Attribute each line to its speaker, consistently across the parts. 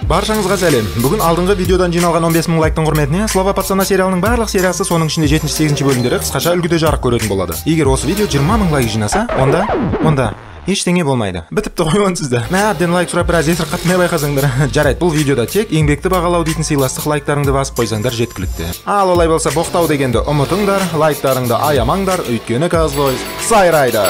Speaker 1: Баршаңызға сәлем. Бүгін алдыңғы видеодан жиналған 15 000 лайктың құрметіне Слова пацана сериалының барлық сериясы, соның ішінде 7-8 бөлімдері қысқаша үлгіде жарық көретін болады. Егер осы видео 20 000 лайк жинаса, онда ештеңе болмайды. Бітіпті ғой онсызда. Мә әбден лайк сұрап біраз есір қатмай байқасаңдар. Жарайды, бұл видеода тек еңбекті бағалау дейтін сыйластық лайктарыңды басып қойсаңдар жеткілікті. Ал олай болса боқтау дегенді ұмытыңдар, лайктарыңды аямаңдар, өйткені Казбойз сайрайды.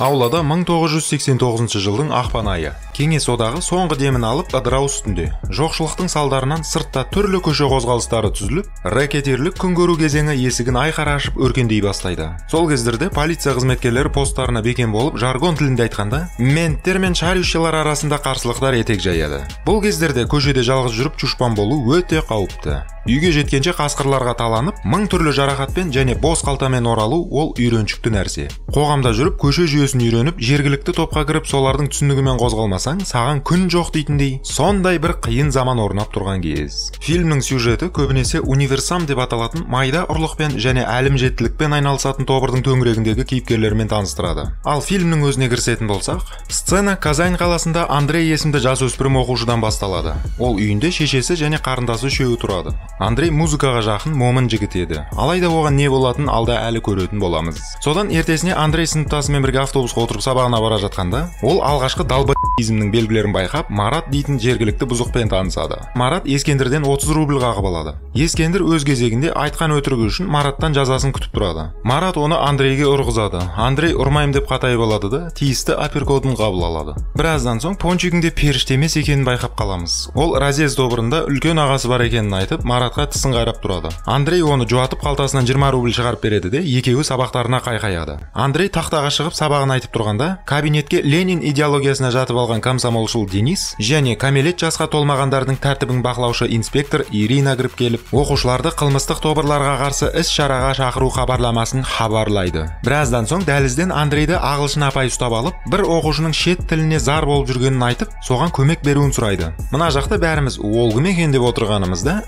Speaker 1: Аулада 1989 жылдың ақпан айы. Кеңес одағы соңғы демін алып ыдырау үстінде. Жоқшылықтың салдарынан сыртта түрлі көше қозғалыстары түзіліп, рэкетерлік күн көру кезеңі есігін айқара ашып өркендей бастайды. Сол кездерде полиция қызметкерлері посттарына бекем болып, жаргон тілінде айтқанда, менттер мен шарюшылар арасында қарсылықтар етек жаяды. Бұл кездерде көшеде жалғыз жүріп чушпан болу өте қауіпті. Үйге жеткенше қасқырларға таланып, 1000 түрлі жарақатпен және бос қалтамен оралу ол үйреншікті нәрсе. Қоғамда жүріп, көше жүйесін үйреніп, жергілікті топқа кіріп, солардың түсінігімен қозғалмасаң, саған күн жоқ дейтіндей, сондай бір қиын заман орнап тұрған кез. Фильмнің сюжеті көбінесе универсам деп аталатын майда ұрлықпен және әлімжеттілікпен айналысатын тобырдың төңірегіндегі кейіпкерлермен таныстырады. Ал фильмнің өзіне кірісетін болсақ, сцена Казань қаласында Андрей есімді жасөспірім оқушыдан басталады. Ол үйінде шешесі және қарындасы үшеуі тұрады. Андрей музыкаға жақын момын жігіт еді. Алайда оған не болатын алда әлі көретін боламыз. Содан ертесіне Андрей сыныптасымен бірге автобусқа отырып сабағына бара жатқанда, ол алғашқы далб***измнің белгілерін байқап, Марат дейтін жергілікті бұзықпен танысады. Марат Ескендірден 30 рубль қағып алады. Ескендір өз кезегінде айтқан өтірігі үшін Мараттан жазасын күтіп тұрады. Марат оны Андрейге ұрғызады. Андрей ұрмайым деп қатайып алады да, тиісті апперкотын қабыл алады. Біраздан соң Пончигінде періште емес екенін байқап қаламыз. Ол разъезд тобырында үлкен ағасы бар екенін айтып, Маратқа тісін қайрап тұрады. Андрей оны жуатып қалтасынан 20 рубль шығарып береді де, екеуі сабақтарына қайқаяды. Андрей тақтаға шығып сабағын айтып тұрғанда, кабинетке Ленин идеологиясына жатып алған комсомолшыл Денис және кәмелет жасқа толмағандардың тәртібін бақылаушы инспектор Ирина кіріп келіп, оқушыларды қылмыстық тобырларға қарсы іс-шараға шақыру хабарламасын хабарлайды. Біраздан соң дәлізден Андрейді ағылшын апай ұстап алып, бір оқушының шет тіліне зар болып жүргенін айтып, соған көмек беруін сұрайды. Мына жақта бәріміз ол кім екен деп отырғанымызда,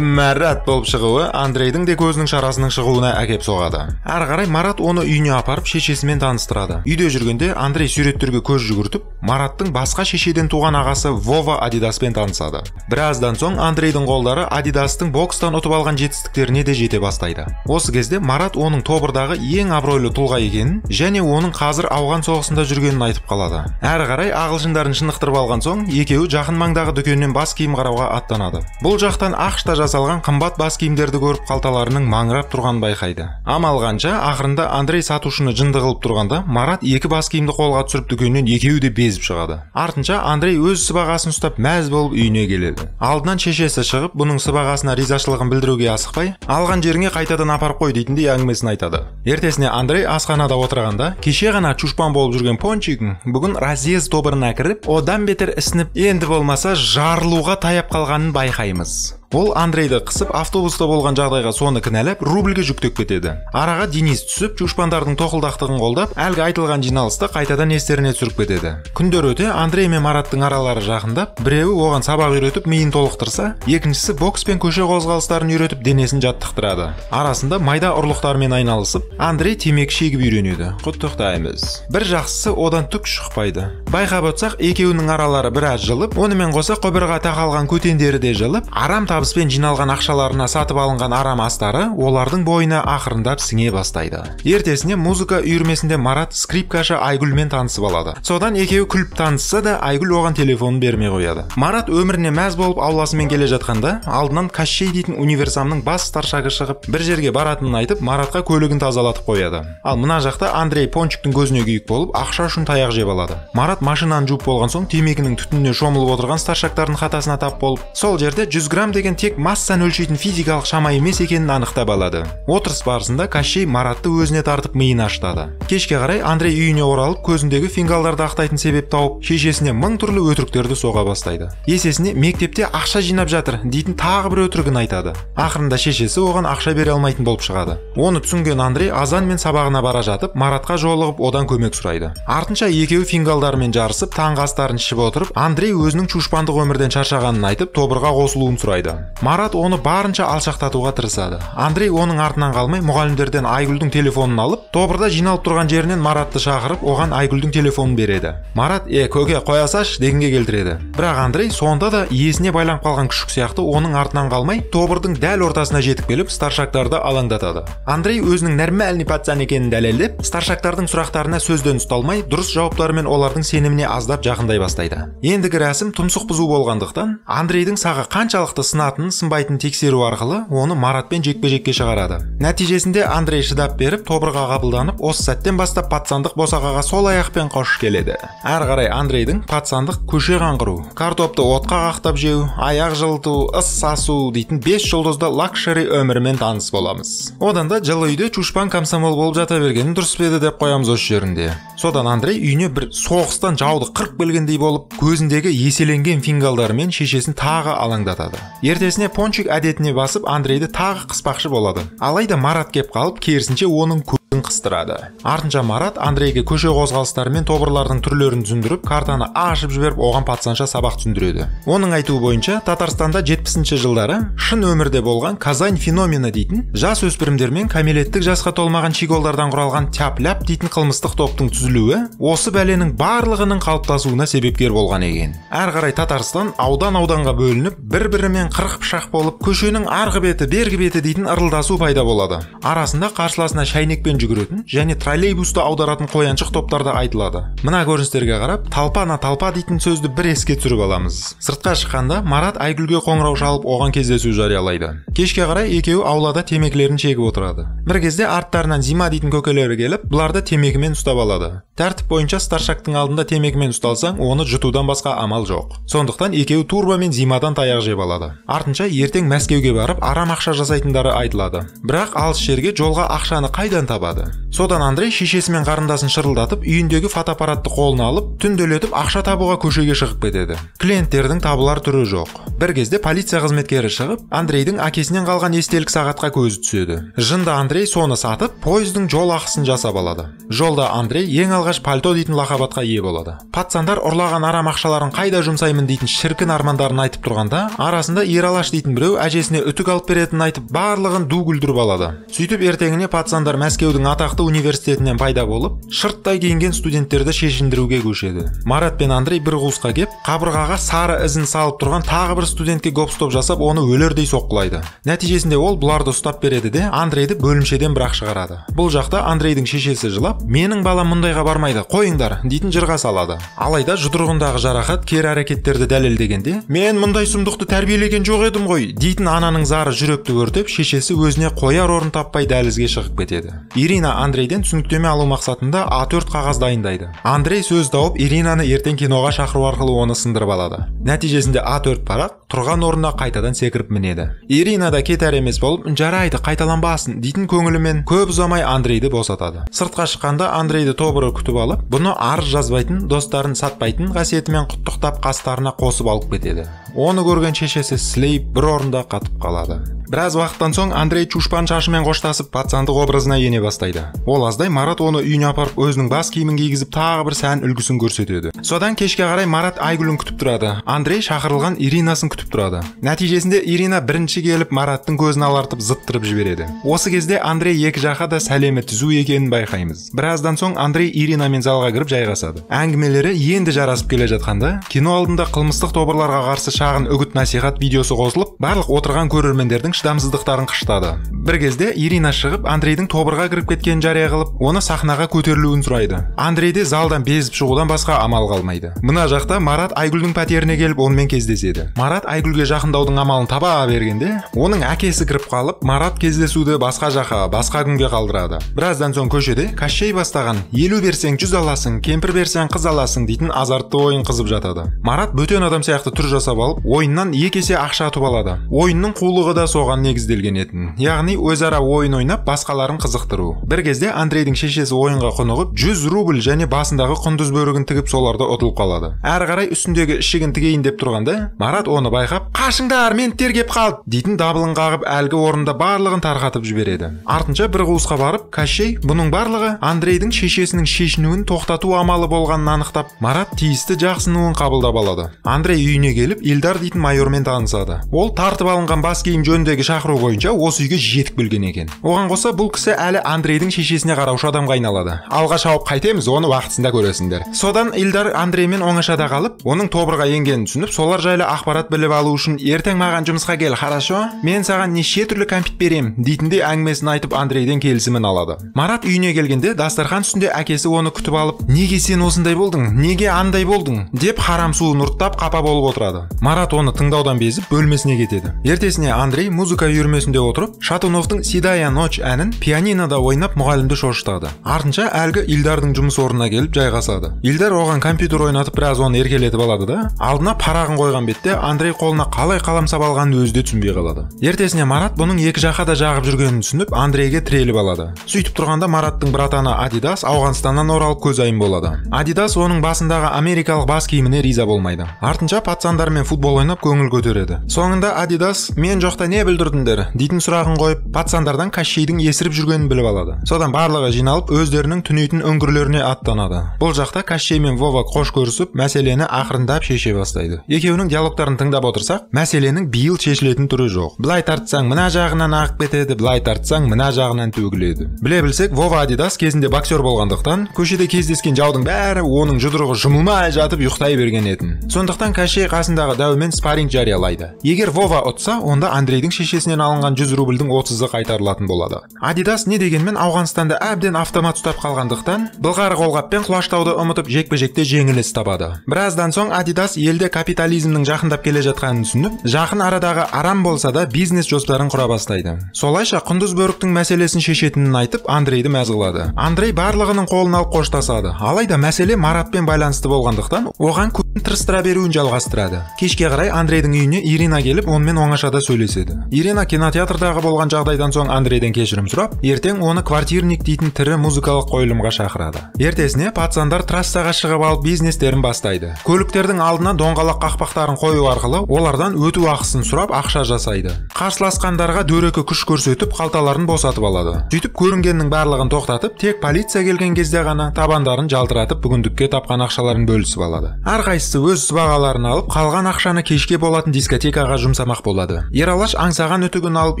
Speaker 1: Марат болып шығуы Андрейдің де көзінің шарасының шығуына әкеп соғады. Ары қарай Марат оны үйіне апарып шешесімен таныстырады. Үйде жүргенде Андрей суреттерге көз жүгіртіп, Мараттың басқа шешеден туған ағасы Вова Адидаспен танысады. Біраздан соң Андрейдің қолдары Адидастың бокстан ұтып алған жетістіктеріне де жете бастайды. Осы кезде Марат оның тобырдағы ең абыройлы тұлға екенін және оның қазір ауған соғысында жүргенін айтып қалады. Әрі қарай ағылшындарын шынықтырып алған соң, екеуі жақын маңдағы дүкеннен бас киім қарауға аттанады. Бұл жақтан ақшта жасалған қымбат бас киімдерді көріп қалталарының маңырап тұрғанын байқайды. Амал қанша, ақырында Андрей сатушыны жынды қылып тұрғанда, Марат екі бас киімді қолға түсіріп дүкеннен екеуі де безіп шығады. Артынша Андрей өз сыбағасын ұстап мәз болып үйіне келеді. Алдынан шешесі шығып, бұның сыбағасына ризашылығын білдіруге асықпай, алған жеріңе қайтадан апарып қой дейтіндей әңгімесін айтады. Ертесіне Андрей асханада отырғанда, кеше ғана чушпан болып жүрген Пончигің бүгін разъезд тобырына кіріп, одан бетер ісініп, енді болмаса жарылуға таяп қалғанын байқаймыз. Ол Андрейді қысып, автобуста болған жағдайға соны кінәлап, рубльге жүктеп кетеді. Араға Денис түсіп, чушпандардың тоқылдақтығын қолдап, әлгі айтылған жиналысты қайтадан естеріне түсіріп кетеді. Күндер өте Андрей мен Мараттың аралары жақындап, біреуі оған сабақ үйретіп, миын толықтырса, екіншісі бокс пен көше қозғалыстарын үйретіп, денесін жаттықтырады. Арасында майда ұрлықтармен айналысып, Андрей темекі шегіп үйренеді. Құттықтаймыз. Бір жақсысы одан түк шықпайды. Байқап отсақ, екеуінің аралары біраз жылып, онымен қоса қобырға тақалған көтендері де жылып, арам табыспен жиналған ақшаларына сатып алынған арам астары олардың бойына ақырындап сіңе бастайды. Ертесіне музыка үйірмесінде Марат скрипкашы Айгүлмен танысып алады. Содан екеуі күліп танысса да, Айгүл оған телефонын бермей қояды. Марат өміріне мәз болып ауласымен келе жатқанда, алдынан Кощей дейтін универсамның бас старшагы шығып, бір жерге баратынын айтып, Маратқа көлігін тазалатып қояды. Ал мына жақта Андрей Пончиктің көзіне күйік болып, ақша үшін таяқ жеп алады. Марат машинаны жуып болған соң, темекінің түтініне шомылып отырған старшактардың хатасына тап болып, сол жерде 100 грамм деген тек массаны өлшейтін физикалық шама емес екенін анықтап алады. Отырыс барысында Кощей Маратты өзіне тартып миын аштады. Кешке қарай Андрей үйіне оралып, көзіндегі фингалдарды ақтайтын себеп тауып, шешесіне 1000 түрлі өтіріктерді соға бастайды. Есесіне мектепте ақша жинап жатыр дейтін тағы бір өтірігін айтады. Ақырында шешесі оған ақша бере алмайтын болып шығады. Оны түсінген Андрей азан мен сабағына бара жатып, Маратқа жолығып, одан көмек сұрайды. Артынша екеуі фингалдарымен жарысып, таңғы астарын ішіп отырып, Андрей өзінің чушпандық өмірден шаршағанын айтып, тобырға қосылуын сұрайды. Марат оны барынша алшақтатуға тырысады. Андрей оның артынан қалмай мұғалімдерден Айгүлдің телефонын алып, тобырда жиналып тұрған жерінен Маратты шақырып, оған Айгүлдің телефонын береді. Марат көке қоя саш дегенге келтіреді. Бірақ Андрей сонда да иесіне байланып қалған күшік сияқты оның артынан қалмай, тобырдың дәл ортасына жетіп келіп, старшактарды алаңдатады. Андрей өзінің нормальный пацан екенін дәлелдеп, старшактардың сұрақтарына сөзден ұсталмай, дұрыс жауаптарымен олардың сеніміне аздап жақындай бастайды. Ендігі рәсім тұмсық бұзу болғандықтан, Андрейдің сағы қаншалықты сынатынын сынбайтынын тексеру арқылы оны Маратпен жекпе-жекке шығарады. Нәтижесінде Андрей шыдап беріп, тобырға қабылданып, осы сәттен бастап пацандық босағаға сол аяқпен қош келеді. Әрі қарай Андрейдің пацандық көше қаңғыру, картопты отқа қақтап жеу, аяқ жылыту, ыс сасу дейтін 5 жұлдызды лакшери өмірімен таныс боламыз. Одан да жылы үйде чушпан комсомол болып жата бергенін дұрыс пе еді деп қоямыз осы жерінде. Содан Андрей үйіне бір соғыстан жауды қырып келгендей болып, көзіндегі еселенген фингалдарымен шешесін тағы алаңдатады. Ертесіне Пончик әдетіне басып Андрейді тағы қыспақшы болады. Алайда Марат кеп қалып, керісінше оның көзін қыстырады. Артынша Марат Андрейге көше қозғалыстары мен тобырлардың түрлерін түсіндіріп, картаны ашып жіберіп, оған пацанша сабақ түсіндіреді. Оның айтуы бойынша, Татарстанда 70-ші жылдары шын өмірде болған Казань феномені дейтін жас өспірімдер мен кәмелеттік жасқа толмаған чиголдардан құралған тяп-ляп дейтін қылмыстық топтың түзілуі осы бәленің барлығының қалыптасуына себепкер болған екен. Әрі қарай Татарстан аудан-ауданға бөлініп, бір-бірімен қырық пышақ болып, көшенің арғы беті, бергі беті дейтін ырылдасу пайда болады. Арасында қарсыласына шайнекпен жүгіретін және троллейбусты аударатын қояншық топтарда айтылады. Мына көріністерге қарап, талпа дейтін сөзді бір еске түсіріп аламыз. Сыртқа шыққанда Марат Айгүлге қоңырау шалып, оған кездесу жариялайды. Кешке қарай екеуі аулада темекілерін шегіп отырады. Бір кезде арттарынан Зима дейтін көкелері келіп, бұларды темекімен ұстап алады. Тәртіп бойынша старшактың алдында темекімен ұсталсаң, оны жұтудан басқа амал жоқ. Сондықтан екеуі Турба мен Зимадан таяқ жеп алады. Артынша ертең Мәскеуге барып, арам ақша жасайтындары айтылады. Бірақ алыс жерге жолға ақшаны қайдан табады? Содан Андрей шешесі мен қарындасын шырылдатып, үйіндегі фотоаппаратты қолына алып, түнделетіп ақша табуға көшеге шығып кетеді. Клиенттердің табылар түрі жоқ. Бір кезде полиция қызметкері шығып, Андрейдің әкесінен қалған естелік сағатқа көзі түседі. Жында Андрей соны сатып, пойыздың жол ақысын жасап алады. Жолда Андрей ең алғаш пальто дейтін лақабатқа ие болады. Пацандар ұрлаған арам ақшаларын қайда жұмсаймын дейтін шіркін армандарын айтып тұрғанда, арасында Ералаш дейтін біреу әжесіне үтік алып беретінін айтып, барлығын ду күлдіріп алады. Сөйтіп ертеңіне пацандар Мәскеудің атақты университетінен пайда болып, шырттай киінген студенттерді шешіндіруге көшеді. Марат пен Андрей бір қуысқа кеп, қабырғаға сары ізін салып тұрған тағы бір студентке гоп-стоп жасап, оны өлердей соққылайды. Нәтижесінде ол бұларды ұстап береді де, Андрейді бөлімшеден бірақ шығарады. Бұл жақта Андрейдің шешесі жылап, менің балам мұндайға бармайды, қойыңдар дейтін жырға салады. Алайда жұдырығындағы жарақат кері әрекеттерді дәлелдегенде, мен мұндай сұмдықты тәрбиелеген жоқ едім ғой дейтін ананың зары жүректі өртеп, шешесі өзіне қояр орын таппай дәлізге шығып кетеді. Ирина Андрейден түсініктеме алу мақсатында A4 қағаз дайындайды. Андрей сөз тауып, Иринаны ертең киноға шақыру арқылы оны сындырып алады. Нәтижесінде A4 парақ тұрған орнына қайтадан секіріп мінеді. Ирина да кетер емес болып, жарайды, қайталанбасын дейтін көңілімен көп ұзамай Андрейді босатады. Сыртқа шыққанда Андрейді тобыры күтіп алып, бұны арыз жазбайтын, достарын сатпайтын қасиетімен құттықтап қастарына қосып алып кетеді. Оны көрген шешесі сілейіп бір орында қатып қалады. Біраз уақыттан соң Андрей чушпан шашымен қоштасып, пацандық образына ене бастайды. Ол аздай Марат оны үйіне апарып, өзінің бас киімін кигізіп, тағы бір сән үлгісін көрсетеді. Содан кешке қарай Марат Айгүлін күтіп тұрады. Андрей шақырылған Иринасын күтіп тұрады. Нәтижесінде Ирина бірінші келіп, Мараттың көзін алартып зыттырып жібереді. Осы кезде Андрей екі жаққа да сәлемі түзу екенін байқаймыз. Біраздан соң Андрей Иринамен залға кіріп жайғасады. Әңгімелері енді жарасып келе жатқанда, кино алдында қылмыстық тобырларға қарсы шағын үгіт насихат видеосы қосылып, барлық отырған көрермендердің шыдамсыздықтарын қыштады. Бір кезде Ирина шығып, Андрейдің тобырға кіріп кеткенін жария қылып, оны сахнаға көтерілуін сұрайды. Андрейде залдан безіп шығудан басқа амал қалмайды. Мына жақта Марат Айгүлдің пәтеріне келіп, онымен кездеседі. Марат Айгүлге жақындаудың амалын таба бергенде, оның әкесі кіріп қалып, Марат кездесуді басқа жаққа, басқа күнге қалдырады. Біраздан соң көшеде Кощей бастаған 50 берсең 100 аласың, кемпір берсең қыз аласың дейтін азартты ойын қызып жатады. Марат бөтен адам сияқты түр жасап алып, ойыннан екі есе ақша ұтып алады. Ойынның қулығы да соған соған негізделген етін. Яғни өзара ойын ойнап басқаларын қызықтыру. Бір кезде Андрейдің шешесі ойынға құнығып 100 рубль және басындағы құндыз бөрігін тігіп соларды ұтылып қалады. Әрі қарай үстіндегі ішігін тігейін деп тұрғанда, Марат оны байқап, "Қашыңдар, мен тергеп қалып" дейтін дабылын қағып, әлгі орында барлығын тарқатып жібереді. Артынша бір қуысқа барып, Кощей бұның барлығы Андрейдің шешесінің шешінуін тоқтату амалы болғанын анықтап, Марат тиісті жақсынуын қабылдап алады. Андрей үйіне келіп, Илдар дейтін майормен танысады. Ол тартып алынған бас киім жөніндегі шақыру бойынша осы үйге жетіп келген екен. Оған қоса бұл кісі әлі Андрейдің шешесіне қараушы адамға айналады. "Алға шауып қайтеміз, оны уақытысында көресіңдер." Содан Илдар Андреймен оңашада қалып, оның тобырға енгенін түсініп, солар жайлы ақпарат біліп алу үшін "Ертең маған жұмысқа кел, хорошо? Мен саған неше түрлі кәмпит берем" дейтіндей әңгімесін айтып Андрейден келісімін алады. Марат үйіне келгенде дастархан үстінде әкесі оны күтіп алып, "Неге сен осындай болдың? Неге андай болдың?" деп харам суын ұрттап қапа болып отырады. Марат оны тыңдаудан безіп бөлмесіне кетеді. Ертесіне Андрей музыка үйірмесінде отырып, Шатуновтың "Седая ночь" әнін пианинода ойнап мұғалімді шошытады. Артынша әлгі Илдардың жұмыс орнына келіп жайғасады. Илдар оған компьютер ойнатып біраз оны еркелетіп алады да, алдына парағын қойған бетте Андрей қолына қалай қаламсап алғанын өзі де түсінбей қалады. Ертесіне Марат бұның екі жаққа да жағып жүргенін түсініп, Андрейге тіреліп алады. Сөйтіп тұрғанда Мараттың братаны Адидас Ауғанстаннан оралып көзайым болады. Адидас оның басындағы америкалық бас киіміне риза болмайды. Артынша пацандармен футбол ойнап көңіл көтереді. Соңында Адидас "Мен жоқта не бүлдірдіңдер?" дейтін сұрағын қойып, пацандардан Кощейдің есіріп жүргенін біліп алады. Содан барлығы жиналып, өздерінің түнейтін үңгірлеріне аттанады. Бұл жақта Кощей мен Вова қош көрісіп, мәселені ақырындап шеше бастайды. Екеуінің диалогтарын тыңдап отырсақ, мәселенің биыл шешілетін түрі жоқ. Былай тартсаң мына жағынан ағып кетеді, былай тартсаң мына жағынан төгіледі. Біле білсек, Вова Адидас кезінде боксер болғандықтан, көшеде кездескен жаудың бәрі оның жұдырығы жұмылмай жатып ұйықтай берген етін. Сондықтан Кощей қасындағы дәумен спарринг жариялайды. Егер Вова ұтса, онда Андрейдің шешесінен алынған 100 рубльдің 30-ы қайтарылатын болады. Адидас не дегенмен Ауғанстанда әбден автомат ұстап қалғандықтан, былғары қолғаппен құлаштауды ұмытып жекпе-жекте жеңіліс табады. Біраздан соң Адидас елде капитализмнің жақындап келе жатқанын түсініп, жақын арадағы арам болса да бизнес жоспарын құра бастайды. Солайша құндыз бөріктің мәселесін шешетінін айтып, Андрейді мәз қылады. Андрей барлығының қолын алып қоштасады. Алайда мәселе Маратпен байланысты болғандықтан, оған көзін тырыстыра беруін жалғастырады. Кешке қарай Андрейдің үйіне Ирина келіп, онымен оңашада сөйлеседі. Ирина кинотеатрдағы болған жағдайдан соң Андрейден кешірім сұрап, ертең оны квартирник дейтін тірі музыкалық қойылымға шақырады. Ертесіне пацандар трассаға шығып алып бизнестерін бастайды. Көліктердің алдына доңғалақ қақпақтарын қою арқылы олардан өту ақысын сұрап ақша жасайды. Қарсыласқандарға дөрекі күш көрсетіп, қалталарын босатып алады. Сөйтіп көрінгеннің барлығын тоқтатып, тек полиция келген кезде ғана табандарын жалтыратып бүгіндікке тапқан ақшаларын бөлісіп алады. Әрқайсысы өз сыбағаларын алып, қалған ақшаны кешке болатын дискотекаға жұмсамақ болады. Ералаш аңсаған үтігін алып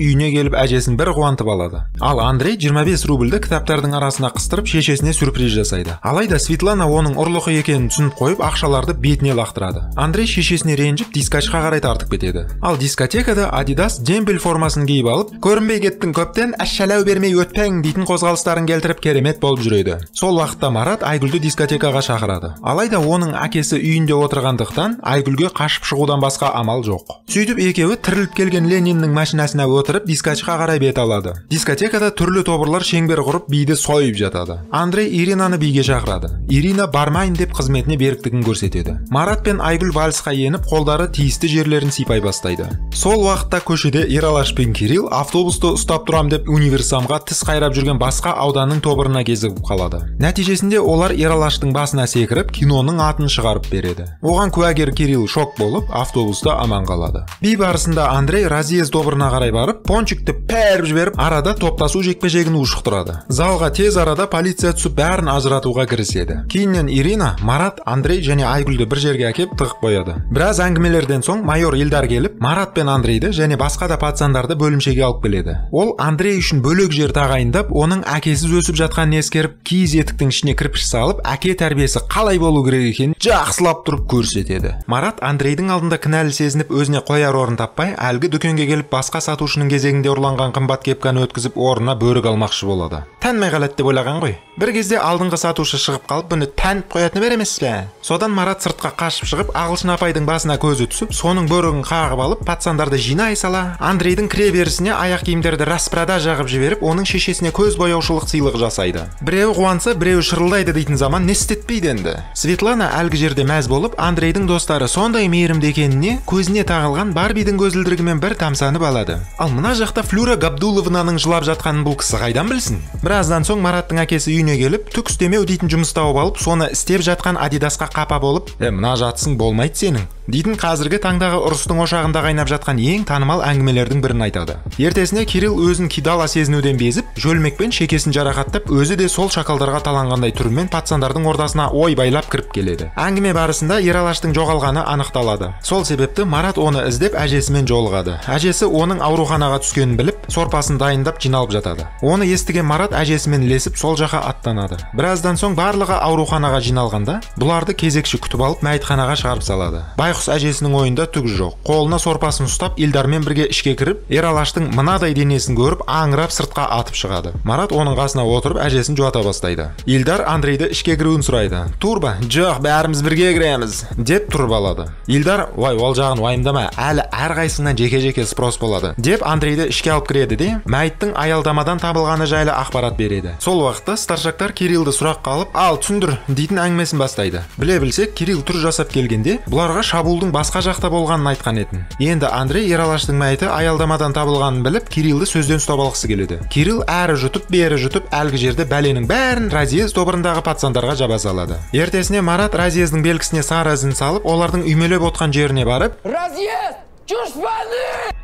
Speaker 1: үйіне келіп әжесін бір қуантып алады. Ал Андрей 25 рубльді кітаптардың арасына қыстырып шешесіне сюрприз жасайды. Алайда Светлана оның ұрлығы екенін түсініп қойып, ақшаларды бетіне лақтырады. Андрей шешесіне ренжіп дискочқа қарай тартып кетеді. Ал дискотекада Адидас дембел формасын киіп алып, "Көрінбей кеттің көптен, әшшәләу бермей өтпәң" дейтін қозғалыстарын келтіріп керемет болып жүреді. Сол уақытта Марат Айгүлді дискотекаға шақырады. Алайда оның әкесі үйінде отырғандықтан, Айгүлге қашып шығудан басқа амал жоқ. Сөйтіп екеуі тіріліп келген Лениннің машинасына отырып дискочқа қарай бет алады. Дискотекада түрлі тобырлар шеңбер құрып биді сойып жатады. Андрей Иринаны биге шақырады. Ирина бармайын деп қызметіне беріктігін көрсетеді. Марат пен Айгүл вальсқа еніп, қолдары тиісті жерлерін сипай бастайды. Сол уақытта көшеде Ералаш пен Кирилл автобусты ұстап тұрам деп универсамға тіс қайрап жүрген басқа ауданның тобырына кезігіп қалады. Нәтижесінде олар Ералаштың басына секіріп, киноның атын шығарып береді. Оған куәгер Кирилл шок болып, автобуста аман қалады. Би барысында Андрей разъезд тобырына қарай барып, пончикті пәріп жіберіп, арада топтасу жекпе-жегін ушықтырады. Залға тез арада полиция түсіп бәрін ажыратуға кіріседі. Кейіннен Ирина, Марат, Андрей және Айгүлді бір жерге әкеп тығып қояды. Біраз әңгімелерден соң майор Илдар келіп, Марат пен Андрейді және басқа да пацандарды бөлімшеге алып келеді. Ол Андрей үшін бөлек жер тағайындап, оның әкесіз өсіп жатқанын ескеріп, киіз етіктің ішіне кірпіш салып, әке тәрбиесі қалай болу керек екенін жақсылап тұрып көрсетеді. Марат Андрейдің алдында кінәлі сезініп, өзіне қояр орын таппай, әлгі дүкенге келіп басқа сатушының кезегінде ұрланған қымбат кепканы өткізіп, орнына бөрік алмақшы болады. Тәнмей қалады деп ойлаған ғой. Бір кезде алдыңғы сатушы шығып қалып, бұны тәніп қоятыны бер емес пе? Содан Марат сыртқа қашып шығып, Ағылшын апайдың басына көзі түсіп, соның бөрігін қағып алып, пацандарды жинай сала, Андрейдің кіре берісіне аяқ киімдерді распродаж жағып жіберіп, оның шешесіне көз бояушылық сыйлық жасайды. Біреуі қуанса, біреуі шырылдайды дейтін заман не істетпейді енді. Светлана әлгі жерде мәз болып, Андрейдің достары сондай мейірімді екеніне көзіне тағылған Барбидің көзілдірігімен бір тамсанып алады. Ал мына жақта Флюра Габдуловнаның жылап жатқанын бұл кісі қайдан білсін? Біраздан соң Мараттың әкесі үйіне келіп, түк істемеу дейтін жұмыс тауып алып, соны істеп жатқан Адидасқа қапа болып, мына жатсың болмайды сенің дейтін қазіргі таңдағы ұрыстың ошағында қайнап жатқан ең танымал әңгімелердің бірін айтады. Ертесіне Кирилл өзін кидала сезінуден безіп, жөлмекпен шекесін жарақаттап, өзі де сол шакалдарға таланғандай түрімен пацандардың ордасына ой байлап кіріп келеді. Әңгіме барысында Ералаштың жоғалғаны анықталады. Сол себепті Марат оны іздеп әжесімен жолығады. Әжесі оның ауруханаға түскенін біліп, сорпасын дайындап жиналып жатады. Оны естіген Марат әжесімен ілесіп сол жаққа аттанады. Біраздан соң барлығы ауруханаға жиналғанда, бұларды кезекші күтіп алып мәйітханаға шығарып салады. Байқұс әжесінің ойында түк жоқ. Қолына сорпасын ұстап, Илдармен бірге ішке кіріп, Ералаштың мынадай денесін көріп, аңырап сыртқа атып шығады. Марат оның қасына отырып, әжесін жуата бастайды. Илдар Андрейді ішке кіруін сұрайды. Турба, жоқ, бәріміз бірге кіреміз, деп тұрып алады. Илдар, ол жағын уайымдама, әлі әрқайсыңнан жеке-жеке спрос болады, деп Андрейді ішке алып кіреді де, мәйіттің аялдамадан табылғаны жайлы ақпарат береді. Сол уақытта старшактар Кириллді сұраққа алып, ал түсіндір, дейтін әңгімесін бастайды. Біле білсек, Кирилл түр жасап келгенде, бұларға шабуылдың басқа жақта болғанын айтқан етін. Енді Андрей Ералаштың мәйіті аялдамадан табылғанын біліп, Кириллді сөзден ұстап алғысы келеді. Кирилл әрі жұтып, бері жұтып, әлгі жерде бәленің бәрін разъезд тобырындағы пацандарға жаба салады. Ертесіне Марат разъездің белгісіне сары ізін салып, олардың үймелеп отқан жеріне барып, разъезд!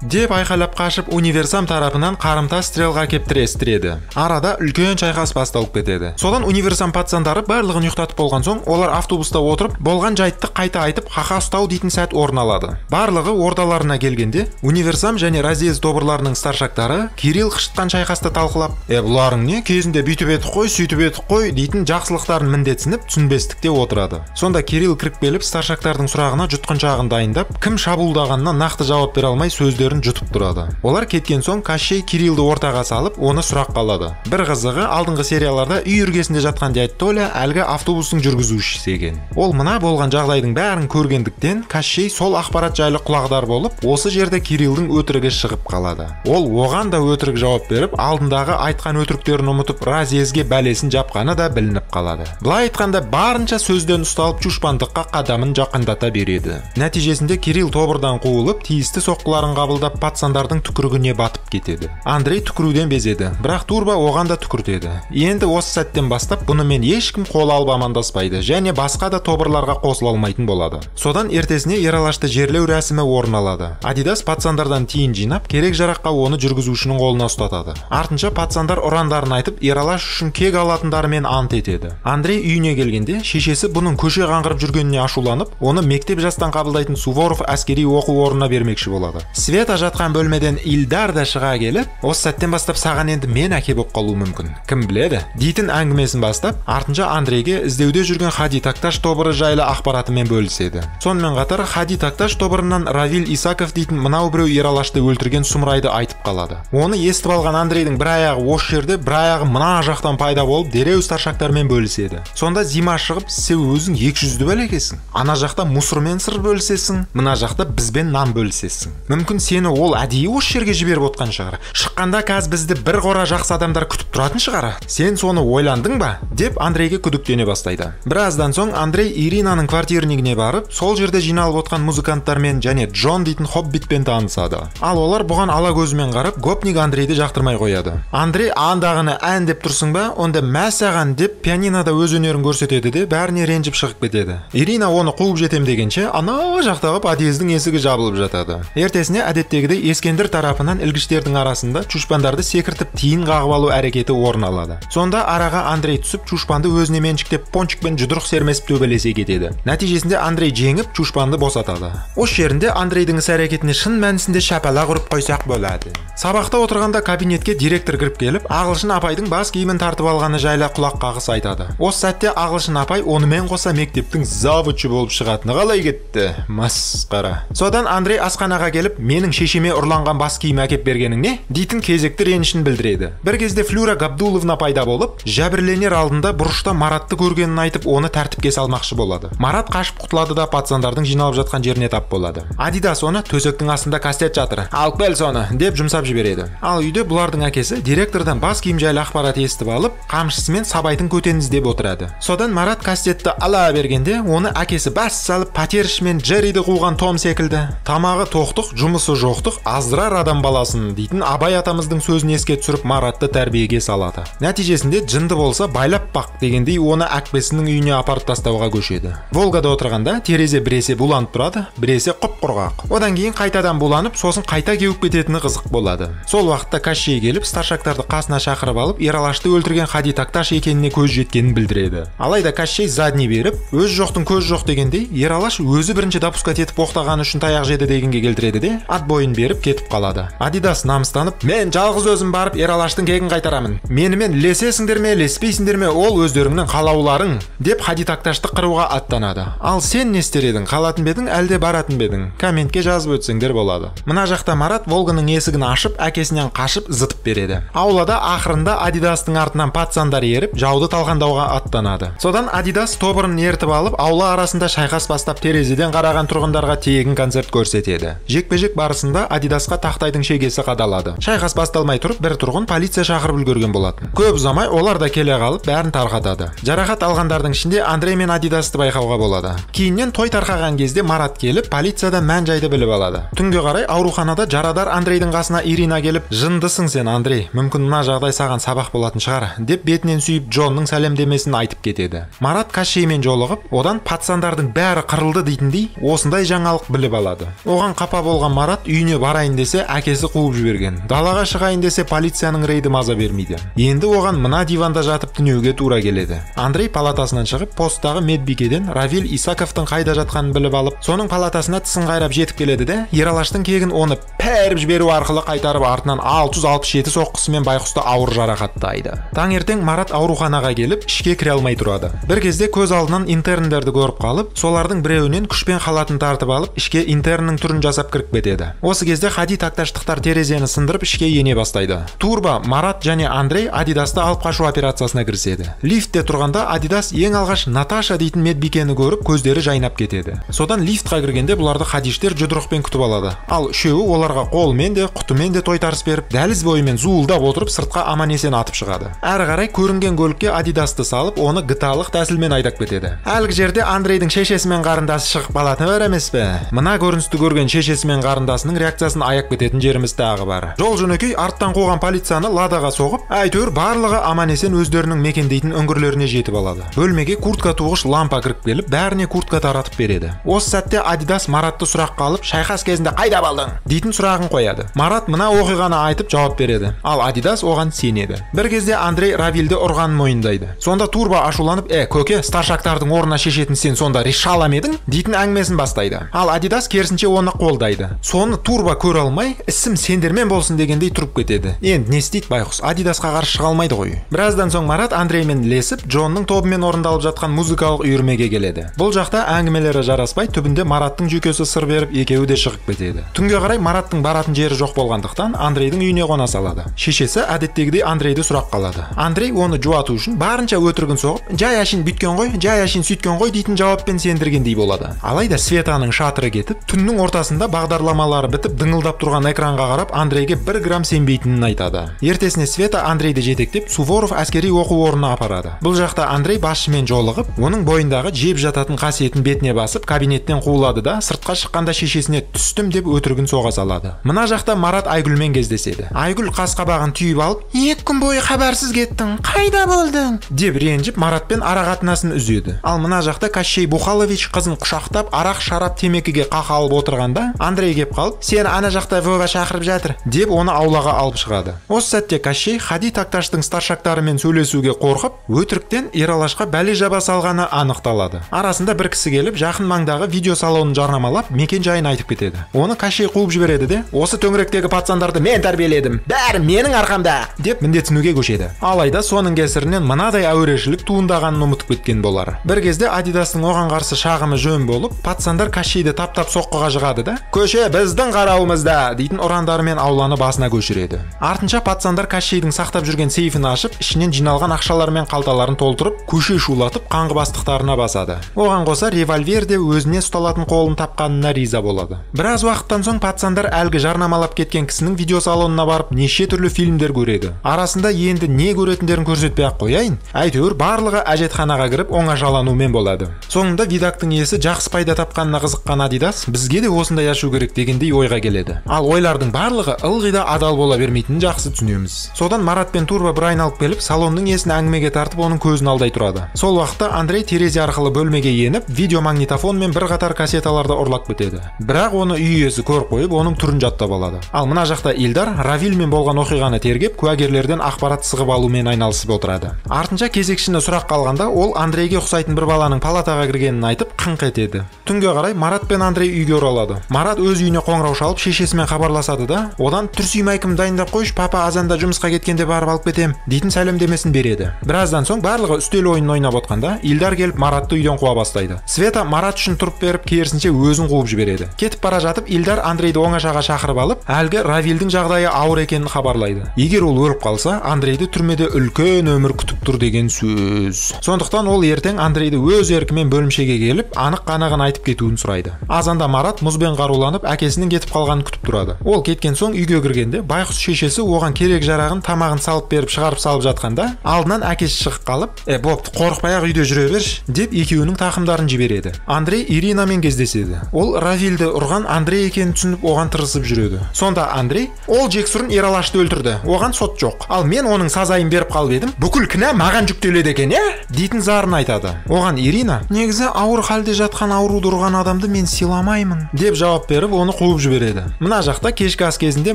Speaker 1: деп айқайлап қашып, универсам тарапынан қарымта стрелға кеп тірестіреді. Арада үлкен шайқас басталып кетеді. Содан универсам пацандары барлығын ұйықтатып болған соң, олар автобуста отырып, болған жайтты қайта айтып, қақа ұстау дейтін сәт орын алады. Барлығы ордаларына келгенде, универсам және разъезд тобырларының старшактары Кирилл қышытқан шайқасты талқылап, бұларың не, кезінде бүйтіп едік қой, сөйтіп едік қой дейтін жақсылықтарын міндетсініп, түсінбестікте отырады. Сонда Кирилл кіріп келіп, старшактардың сұрағына жұтқыншағын дайындап, кім шабуылдағанына нақты жауап бере алмай сөздерін жұтып тұрады. Олар кеткен соң Кощей Кириллді ортаға салып, оны сұраққа алады. Бір қызығы, алдыңғы серияларда үй іргесінде жатқан дядь Толя әлгі автобустың жүргізушісі екен. Ол мына болған жағдайдың бәрін көргендіктен, Кощей сол ақпарат жайлы құлағдар болып, осы жерде Кириллдің өтірігі шығып қалады. Ол оған да өтірік жауап беріп, алдындағы айтқан өтіріктерін ұмытып, разъезге бәлесін жапқаны да білініп қалады. Былай айтқанда барынша сөзден ұсталып, чушпандыққа қадамын жақындата береді. Нәтижесінде Кирилл тобырдан қуылып, тиісті соққыларын қабылдап пацандардың түкірігіне батып кетеді. Андрей түкіруден безеді, бірақ Турба оған да түкіртеді. Енді осы сәттен бастап бұнымен ешкім қол алып амандаспайды және басқа да тобырларға қосыла алмайтын болады. Содан ертесіне Ералашты жерлеу рәсімі орын алады. Адидас пацандардан тиын жинап, керек жараққа оны жүргізушінің қолына ұстатады. Артынша пацандар ұрандарын айтып, Ералаш үшін кек алатындарымен ант етеді. Андрей үйіне келгенде, шешесі бұның көше қаңғырып жүргеніне ашуланып, оны мектеп жастан қабылдайтын Суворов әскери оқу орнына бермекші болады. Света жатқан бөлмеден Илдар да шыға келіп, осы сәттен бастап саған енді мен әке болып қалуы мүмкін, кім біледі, дейтін әңгімесін бастап, артынша Андрейге іздеуде жүрген Хади Такташ тобыры жайлы ақпаратымен бөліседі. Сонымен қатар Хади Такташ тобырынан Равиль Исаков дейтін мынау біреу Ералашты өлтірген сұмырайды айтып қалады. Оны естіп алған Андрейдің бір аяғы осы жерде, бір аяғы мына жақтан пайда болып, дереу старшактармен бөліседі. Сонда Зима шығып, сен өзің 200-ді бәлекесің. Ана жақта мусормен сыр бөлісесің, мына жақта бізбен нан бөлісесің. Мүмкін сені ол әдейі осы жерге жіберіп отқан шығар. Шыққанда каз бізді бір қора жақсы адамдар күтіп тұратын шығар. Сен соны ойландың ба? Деп Андрейге күдіктене бастайды. Біраздан соң Андрей Иринаның квартирнигіне барып, сол жерде жиналып отқан музыканттармен және Джон дейтін хоббитпен танысады. Ал олар бұған ала көзімен қарап, гопник Андрейді жақтырмай қояды. Андрей андағыны ән деп тұрсың ба, онда мәсаған деп пианинода өз өнерін көрсетеді де, бәріне ренжіп шығып кетеді. Ирина оны қуып жетем дегенше, ана жақтағы подъездің есігі жабылып жатады. Ертесіне әдеттегідей Ескендір тарапынан ілгіштердің арасында чушпандарды секіртіп тиын қағып алу әрекеті орын алады. Сонда араға Андрей түсіп, чушпанды өзіне меншіктеп пончикпен жұдырық сермесіп төбелесе кетеді. Нәтижесінде Андрей жеңіп, чушпанды босатады. Осы жерінде Андрейдің іс-әрекетіне шын мәнісінде шапала құрып қойсақ болады. Сабақта отырғанда кабинетке директор кіріп келіп, Ағылшын апайдың бас киімін тартып алғаны жайлы құлақ қағыс айтады. Осы сәтте Ағылшын апай онымен қоса мектептің завучы болып шығатыны қалай кетті? Масқара. Содан Андрей асханаға келіп, менің менің шешеме ұрланған бас киім әкеп бергенің не дейтін кезекті ренішін білдіреді. Бір кезде Флюра Габдуловна пайда болып, жәбірленер алдында бұрышта Маратты көргенін айтып, оны тәртіпке салмақшы болады. Марат қашып құтылады да пацандардың жиналып жатқан жеріне тап болады. Адидас оны төсектің астында кастет жатыр, алып кел соны деп жұмсап жібереді. Ал үйде бұлардың әкесі директордан бас киім жайлы ақпарат естіп алып, қамшысымен сабайтын көтен іздеп отырады. Содан Марат кастетті ала бергенде, оны әкесі бас салып пәтер ішімен Джерриді қуған Том секілді. Тамағы тоқтық, жұмысы жоқтық, аздырар адам баласын дейтін Абай атамыздың сөзін еске түсіріп Маратты тәрбиеге салады. Нәтижесінде жынды болса байлап бақ дегендей оны әкпесінің үйіне апарып тастауға көшеді. Волгада отырғанда терезе біресе буланып тұрады, біресе құп-құрғақ. Одан кейін қайтадан буланып, сосын қайта кеуіп кететіні қызық болады. Сол уақытта Кащей келіп, старшактарды қасына шақырып алып, Ералашты өлтірген Хади Такташ екеніне көз жеткенін білдіреді. Алайда Кащей задни беріп, өз жоқтың көз жоқ дегендей, Ералаш өзі бірінші допускат етіп оқтағаны үшін таяқ жеді дегенге келтіреді де, ат бойын беріп кетіп қалады. Адидас намыстанып, мен жалғыз өзім барып Ералаштың кегін қайтарамын. Менімен лесесіңдер ме, леспейсіңдер ме, ол өздеріңнің қалауларың деп Хади Такташты қыруға аттанады. Ал сен не істер едің, қалатын бедің, әлде баратын бедің? Комментке жазып өтсеңдер болады. Мына жақта Марат Волганың есігін ашып, әкесінен қашып зытып береді. Аулада ақырында Адидастың артынан пацандар еріп, жауды талқандауға аттанады. Содан Адидас тобырын ертіп алып, аула арасында шайқас бастап, терезеден қараған тұрғындарға тегін концерт көрсетеді. Жекпе-жек барысында Адидасқа тақтайдың шегесі қадалады. Шайқас басталмай тұрып, бір тұрғын полиция шақырып үлгерген болатын. Көп ұзамай олар да келе қалып, бәрін тарқатады. Жарақат алғандардың ішінде Андрей мен Адидасты байқауға болады. Кейіннен той тарқаған кезде Марат келіп, полициядан мән-жайды біліп алады. Түнге қарай ауруханада жарадар Андрейдің қасына Ирина келіп, жындысың сен, Андрей, мүмкін мына жағдай саған сабақ болатын шығар, деп бетінен сүйіп Джонның сәлемдемесін айтып кетеді. Марат Кащеймен жолығып, одан пацандардың бәрі қырылды дейтіндей, осындай жаңалық біліп алады. Оған қапа болған Марат үйіне барайын десе, әкесі қуып жіберген. Далаға шығайын десе, полицияның рейді маза бермейді. Енді оған мына диванда жатып түнеуге тура келеді. Андрей палатасынан шығып, посттағы медбикеден Равиль Исаковтың қайда жатқанын біліп алып, соның палатасына тісін қайрап жетіп келеді де, Ералаштың кегін оны пәріп жіберу арқылы қайтарып, артынан 667 соққысымен байқұсты ауыр жарақаттайды. Таңертең Марат ауруханаға келіп, ішке кіре алмай тұрады. Бір кезде көз алдынан интерндерді көріп қалып, солардың біреуінен күшпен халатын тартып алып, ішке интерннің түрін жасап кіріп кетеді. Осы кезде Хади Такташтықтар терезені сындырып ішке ене бастайды. Турба, Марат және Андрей Адидасты алып қашу операциясына кіріседі. Лифтте тұрғанда Адидас ең алғаш Наташа дейтін медбикені көріп, көздері жайнап кетеді. Содан лифтқа кіргенде бұларды хадиштер жұдырықпен күтіп алады. Ал үшеуі оларға қолмен де, құтымен де тойтарыс беріп, дәліз бойымен зуылдап отырып, сыртқа аман-есен атып шығады. Әрі қарай көрінген көлікке Адидасты салып, оны гыталық тәсілмен айдап кетеді. Әлгі жерде Андрейдің шешесі мен қарындасы шығып қалатын бар емес пе? Мына көріністі көрген шешесі мен қарындасының реакциясын аяп кететін жеріміз тағы бар. Жол жөнекей арттан қуған полицияны ладаға соғып, әйтеуір барлығы аман-есен өздерінің мекендейтін үңгірлеріне жетіп алады. Бөлмеге куртка туғыш лампа кіріп келіп, бәріне куртка таратып береді. Осы сәтте Адидас Маратты сұраққа алып, шайқас кезінде қайда балдың дейтін сұрағын қояды. Марат мына оқиғаны айтып жауап береді. Ал Адидас оған сенеді. Бір кезде Андрей Равильді ұрғанын мойындайды. Сонда Турба ашуланып, көке, старшактардың орнына шешетін сен сонда решала медің дейтін әңгімесін бастайды. Ал Адидас керісінше оны қолдайды. Соны Турба көре алмай, ісім сендермен болсын дегендей тұрып кетеді. Енді не істейді байқұс, Адидасқа қарсы шыға алмайды ғой. Біраздан соң Марат Андреймен ілесіп, Джонның тобымен орындалып жатқан музыкалық үйірмеге келеді. Бұл жақта әңгімелері жараспай, түбінде Мараттың жүйкесі сыр беріп, екеуі де шығып кетеді. Түнге қарай Мараттың баратын жері жоқ болғандықтан Андрейдің үйіне қона салады. Шешесі әдеттегідей Андрейді сұрақ қалады. Андрей оны жуату үшін барынша өтірігін соғып, жай әшін бүйткен ғой, жай әшін сөйткен ғой дейтін жауаппен сендіргендей болады. Алайда Светаның шатыры кетіп, түннің ортасында бағдарламалары бітіп, дыңылдап тұрған экранға қарап, Андрейге 1 грамм сенбейтінін айтады. Ертесіне Света Андрейді жетектеп, Суворов әскери оқу орнына апарады. Бұл жақта Андрей басшымен жолығып, оның бойындағы жеп жататын қасиетін бетіне басып, кабинеттен қуылады да, сыртқа шыққанда шешесіне түстім деп өтірігін соға салады. Мына жақта Марат Айгүлмен кездеседі. Айгүл қас-қабағын түйіп алып, 2 күн бойы хабарсыз кеттің, қайда болдың деп ренжіп Маратпен ара-қатынасын үзеді. Ал мына жақта Кощей Бухалович қызын құшақтап, арақ шарап темекіге қақалып отырғанда, Андрей кеп қалып, сені ана жақта Вова шақырып жатыр деп оны аулаға алып шығады. Осы сәтте Кощей Хади Такташтың старшактарымен сөйлесуге қорқып, өтіріктен Ералашқа бәле жаба салғаны анықталады. Арасында бір кісі келіп, жақын маңдағы видео салонын жарнамалап, мекен жайын айтып кетеді. Оны Кощей қуып жібереді де, осы төңіректегі пацандарды мен тәрбиеледім, бәрі менің арқамда деп міндетсінуге көшеді. Алайда соның кесірінен мынадай әурешілік туындағанын ұмытып кеткен болар. Бір кезде Адидастың оған қарсы шағымы жөн болып, пацандар Кощейді таптап соққыға жығады да, көше бізді біздің қарауымызда дейтін ұрандарымен ауланы басына көшіреді. Артынша пацандар Кощейдің сақтап жүрген сейфін ашып, ішінен жиналған ақшалар мен қалталарын толтырып, көше шулатып қаңғы бастықтарына басады. Оған қоса револьвер де өзіне ұсталатын қолын тапқанына риза болады. Біраз уақыттан соң пацандар әлгі жарнамалап кеткен кісінің видеосалонына барып неше түрлі фильмдер көреді. Арасында енді не көретіндерін көрсетпей-ақ қояйын, әйтеуір барлығы әжетханаға кіріп оңашаланумен болады. Соңында видактың иесі жақсы пайда тапқанына қызыққан Адидас бізге де осындай ашу керек дегендей ойға келеді. Ал ойлардың барлығы ылғи да адал бола бермейтінін жақсы түсінеміз. Содан Марат пен Турбо бір айналып келіп, салонның иесін әңгімеге тартып, оның көзін алдай тұрады. Сол уақытта Андрей терезе арқылы бөлмеге еніп, видеомагнитофон мен бірқатар кассеталарды ұрлап кетеді. Бірақ оны үй иесі көріп қойып, оның түрін жаттап алады. Ал мына жақта Илдар Равильмен болған оқиғаны тергеп, куәгерлерден ақпарат сығып алумен айналысып отырады. Артынша кезекшіні сұрақ қалғанда, ол Андрейге ұқсайтын бір баланың палатаға кіргенін айтып, қыңқ етеді. Түнге қарай Марат пен Андрей үйге оралады. Марат өз үйіне қоңырау шалып, шешесімен хабарласады да, одан түрсүймайкім дайындап қойш, папа азанда жұмысқа кеткенде барып алып кетем, дейтін сәлемдемесін береді. Біраздан соң барлығы үстел ойынын ойнап отқанда, Илдар келіп Маратты үйден қуа бастайды. Света Марат үшін тұрып беріп, керісінше өзін қуып жібереді. Кетіп бара жатып, Илдар Андрейді оңашаға шақырып алып, әлгі Равильдің жағдайы ауыр екенін хабарлайды. Егер ол өліп қалса, Андрейді түрмеде үлкен өмір күтіп тұр деген сөз. Сондықтан ол ертең Андрейді өз еркімен бөлімшеге келіп, анық-қанығын айтып кетуін сұрайды. Азанда Марат мұзбен қаруланып, әкесінің кетіп қалғанын күтіп тұрады. Ол кеткен соң үйге кіргенде, байқұс шешесі оған керек жарағын, тамағын салып беріп, шығарып салып жатқанда, алдынан әкесі шығып қалып, бопты, қорықпай-ақ үйде жүре берші, деп екеуінің тақымдарын жібереді. Андрей Иринамен кездеседі. Ол Равильді ұрған Андрей екенін түсініп, оған тырысып жүреді. Сонда Андрей, ол жексұрын Ералашты өлтірді, оған сот жоқ. Ал мен оның сазайын беріп қалып едім, бүкіл кінә маған жүктеледі екен, дейтін зарын айтады. Оған Ирина, негізі ауыр халде жатқан ауруды ұрған адамды мен сыйламаймын, деп жауап беріп, оны қуып жібереді. Мына жақта кешкі ас кезінде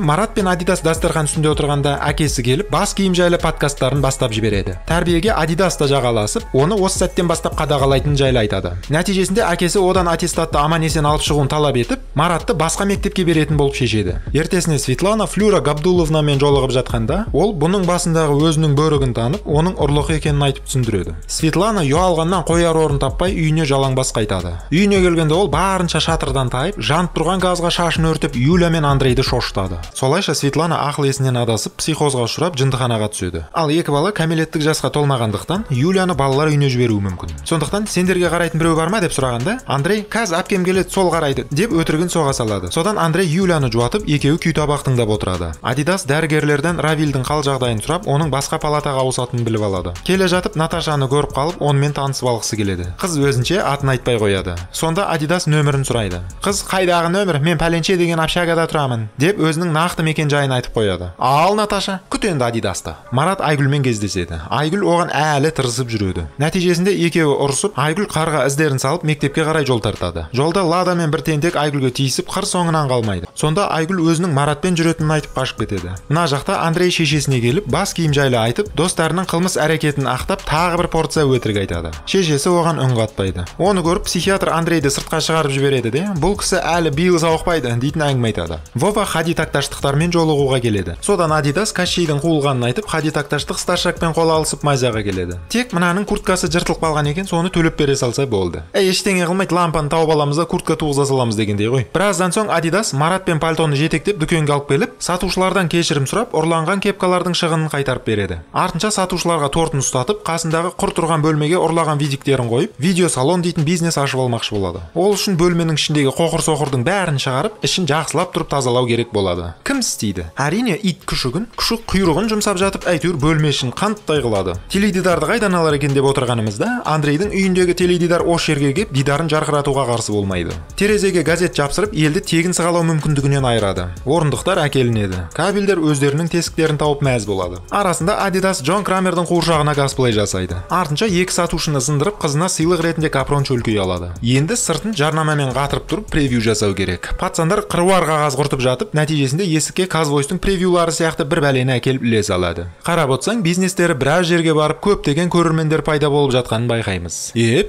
Speaker 1: Марат пен Адидас дастархан үстінде отырғанда әкесі келіп, бас киім жайлы подкасттарын бастап жібереді. Тәрбиеге Адидас та жағаласып, оны осы сәттен бастап қадағалайтын жайлы айтады. Нәтижесінде әкесі одан аттестатты аман-есен алып шығуын талап етіп, Маратты басқа мектепке беретін болып шешеді. Ертесіне Светлана Флюра Габдуловнамен жолығып жатқанда, ол бұның басындағы өзінің бөрігін танып, оның ұрлық екенін айтып түсіндіреді. Светлана ұялғаннан қояр орын таппай үйіне жалаңбас қайтады. Үйіне келгенде ол барынша шатырдан тайып, жанып тұрған газға шашын өртіп, Юля мен Андрейді шошытады. Солайша Светлана ақыл есінен адасып, психозға ұшырап, жындыханаға түседі. Ал екі бала кәмелеттік жасқа толмағандықтан Юляны балалар үйіне жіберуі мүмкін. Сондықтан сендерге қарайтын біреу бар ма деп сұрағанда, Андрей каз әпкем келеді, сол қарайды деп өтірігін соға салады. Содан Андрей Юляны жуатып, екеуі күй табақ тыңдап отырады. Адидас дәрігерлерден Равильдің қал жағдайын сұрап, оның басқа палатаға ауысатынын біліп алады. Келе жатып Наташаны көріп қалып, онымен танысып алғысы келеді. Қыз өзінше атын айтпай қояды. Сонда Адидас нөмірін сұрайды. Қыз, қайдағы нөмір? Мен пәленше деген общагада тұрамын, деп өзінің нақты мекен жайын айтып қояды. Ал Наташа, күт енді Адидасты. Марат Айгүлмен кездеседі. Айгүл оған әлі тырысып жүреді. Нәтижесінде екеуі ұрысып, Айгүл қарға іздерін салып мектепке қарай жол тартады. Жолда Лада мен бір тентек Айгүлге тиісіп, қыр соңынан қалмайды. Сонда Айгүл өзінің Маратпен жүретінін айтып қашып кетеді. Мына жақта Андрей шешесіне келіп, бас киім жайлы айтып, достарының қылмыс әрекетін ақтап, тағы бір порция өтірік айтады. Шешесі оған үн қатпайды. Оны көріп, психиатр Андрейді сыртқа шығарып жібереді де, бұл кісі әлі биыл сауықпайды дейтін әңгіме айтады. Вова Хади такташтықтармен жолығуға келеді. Содан Адидас Кощейдің қуылғанын айтып, Хади такташтық старшакпен қол алысып мазаға келеді. Тек мынаның курткасы жыртылып қалған екен, соны төлеп бере салса болды. Ештеңе қылмайды, лампаны тауып аламыз да куртка туғыза саламыз дегендей ғой. Біраздан соң Адидас Марат пен пальтоны жетектеп дүкенге алып келіп, сатушылардан кешірім сұрап, ұрланған кепкалардың шығынын қайтарып береді. Артынша сатушыларға тортын ұстатып, қасындағы құр тұрған бөлмеге ұрлаған видиктерін қойып, видеосалон дейтін бизнес ашып алмақшы болады. Ол үшін бөлменің ішіндегі қоқыр-соқырдың бәрін шығарып, ішін жақсылап тұрып тазалау керек болады. Кім істейді? Әрине, ит күшігін, күшік құйрығын жұмсап жатып, әйтеуір бөлме ішін қанттай қылады. Теледидарды қайдан алар екен деп отырғанымызда, Андрейдің үйіндегі теледидар осы жерге келіп, дидарын жарқыратуға қарсы болмайды. Терезеге газет жапсырып, елді тегін сығалау мүмкіндігінен айырады. Орындықтар әкелінеді. Кабельдер өздерінің тесіктерін тауып мәз болады. Арасында Адидас Джон Крамердің қуыршағына косплей жасайды. Артынша екі сатушыны сындырып, қызына сыйлық ретінде капрон чөлкей алады. Енді сыртын жарнамамен қатырып тұрып превью жасау керек. Пацандар қыруар қағаз құртып жатып, нәтижесінде есікке Казвойстың превьюлары сияқты бір бәлені әкеліп іле салады. Қарап отсаң, бизнестері біраз жерге барып, көптеген көрермендер пайда болып жатқанын байқаймыз.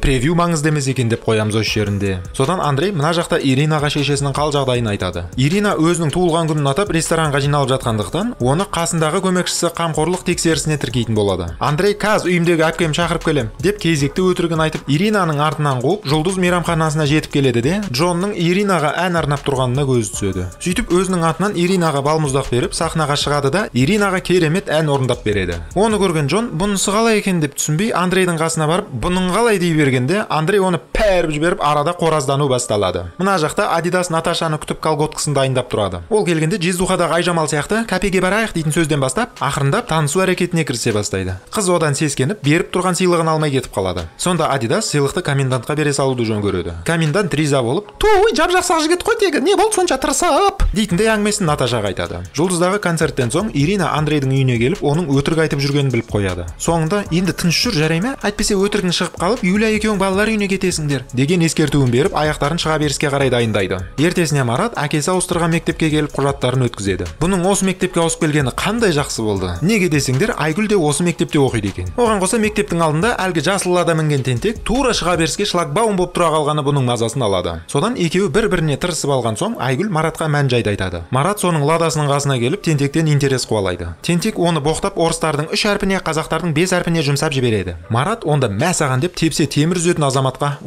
Speaker 1: Превью маңызды емес екен деп қоямыз осы жерінде. Содан Андрей мына жақта Иринаға шешесінің қал жағдайын айтады. Ирина өзінің туылған күнін атап ресторанға жиналып жатқандықтан, оны қасындағы көмекшісі қамқорлық тексерісіне тіркейтін болады. Андрей каз үйімдегі әпкем шақырып келем деп кезекті өтірігін айтып, Иринаның артынан қуып, жұлдыз мейрамханасына жетіп келеді де, Джонның Иринаға ән арнап тұрғанын тұрғанына көзі түседі. Сөйтіп өзінің атынан Иринаға балмұздақ беріп сахнаға шығады да Иринаға керемет ән орындап береді. Оны көрген Джон бұнысы қалай екен деп түсінбей Андрейдің қасына барып бұның қалай дей бергенде Андрей оны пәріп жіберіп арада қораздану басталады. Мына жақта Адидас Наташаны күтіп колготкасын дайындап тұрады. Ол келгенде Жизухадағы Айжамал сияқты кәпеге барайық дейтін сөзден бастап ақырындап танысу әрекетіне кірісе бастайды. Қыз одан сескеніп беріп тұрған сыйлығын алмай кетіп қалады. Сонда Адидас сыйлықты комендантқа бере салуды жөн көреді. Комендант риза болып, "Той, жап-жақсы жігіт қой тегі, не болды сонша тырысып?" дейтіндей әңгімесін Наташаға айтады. Жұлдыздағы концерттен соң Ирина Андрейдің үйіне келіп, оның өтірік айтып жүргенін біліп қояды. Соңында енді тыныш жүр жарай ма? Әйтпесе өтірігің шығып қалып, Юлия екеуің балалар үйіне кетесіңдер деген ескертуін беріп, аяқтарын шыға беріске қарай дайындайды. Ертесіне Марат әкесі ауыстырған мектепке келіп құжаттарын өткізеді. Бұның осы мектепке ауысып келгені қандай жақсы болды. Неге десеңдер, Айгүл де осы мектепте оқиды екен. Оған қоса мектептің алдында әлгі жасыл ада мінген тентек тура шыға беріске шлагбаум болып тұра қалғаны бұның мазасын алады. Содан екеуі бір-біріне тырысып алған соң Айгүл Маратқа мән-жайды айтады. Марат соның ладасының қасына келіп тентектен интерес қуалайды. Тентек оны боқтап орыстардың 3 әрпіне, қазақтардың 5 әрпіне жұмсап жібереді. Марат онда мә саған деп тепсе темір үзетін азаматқа,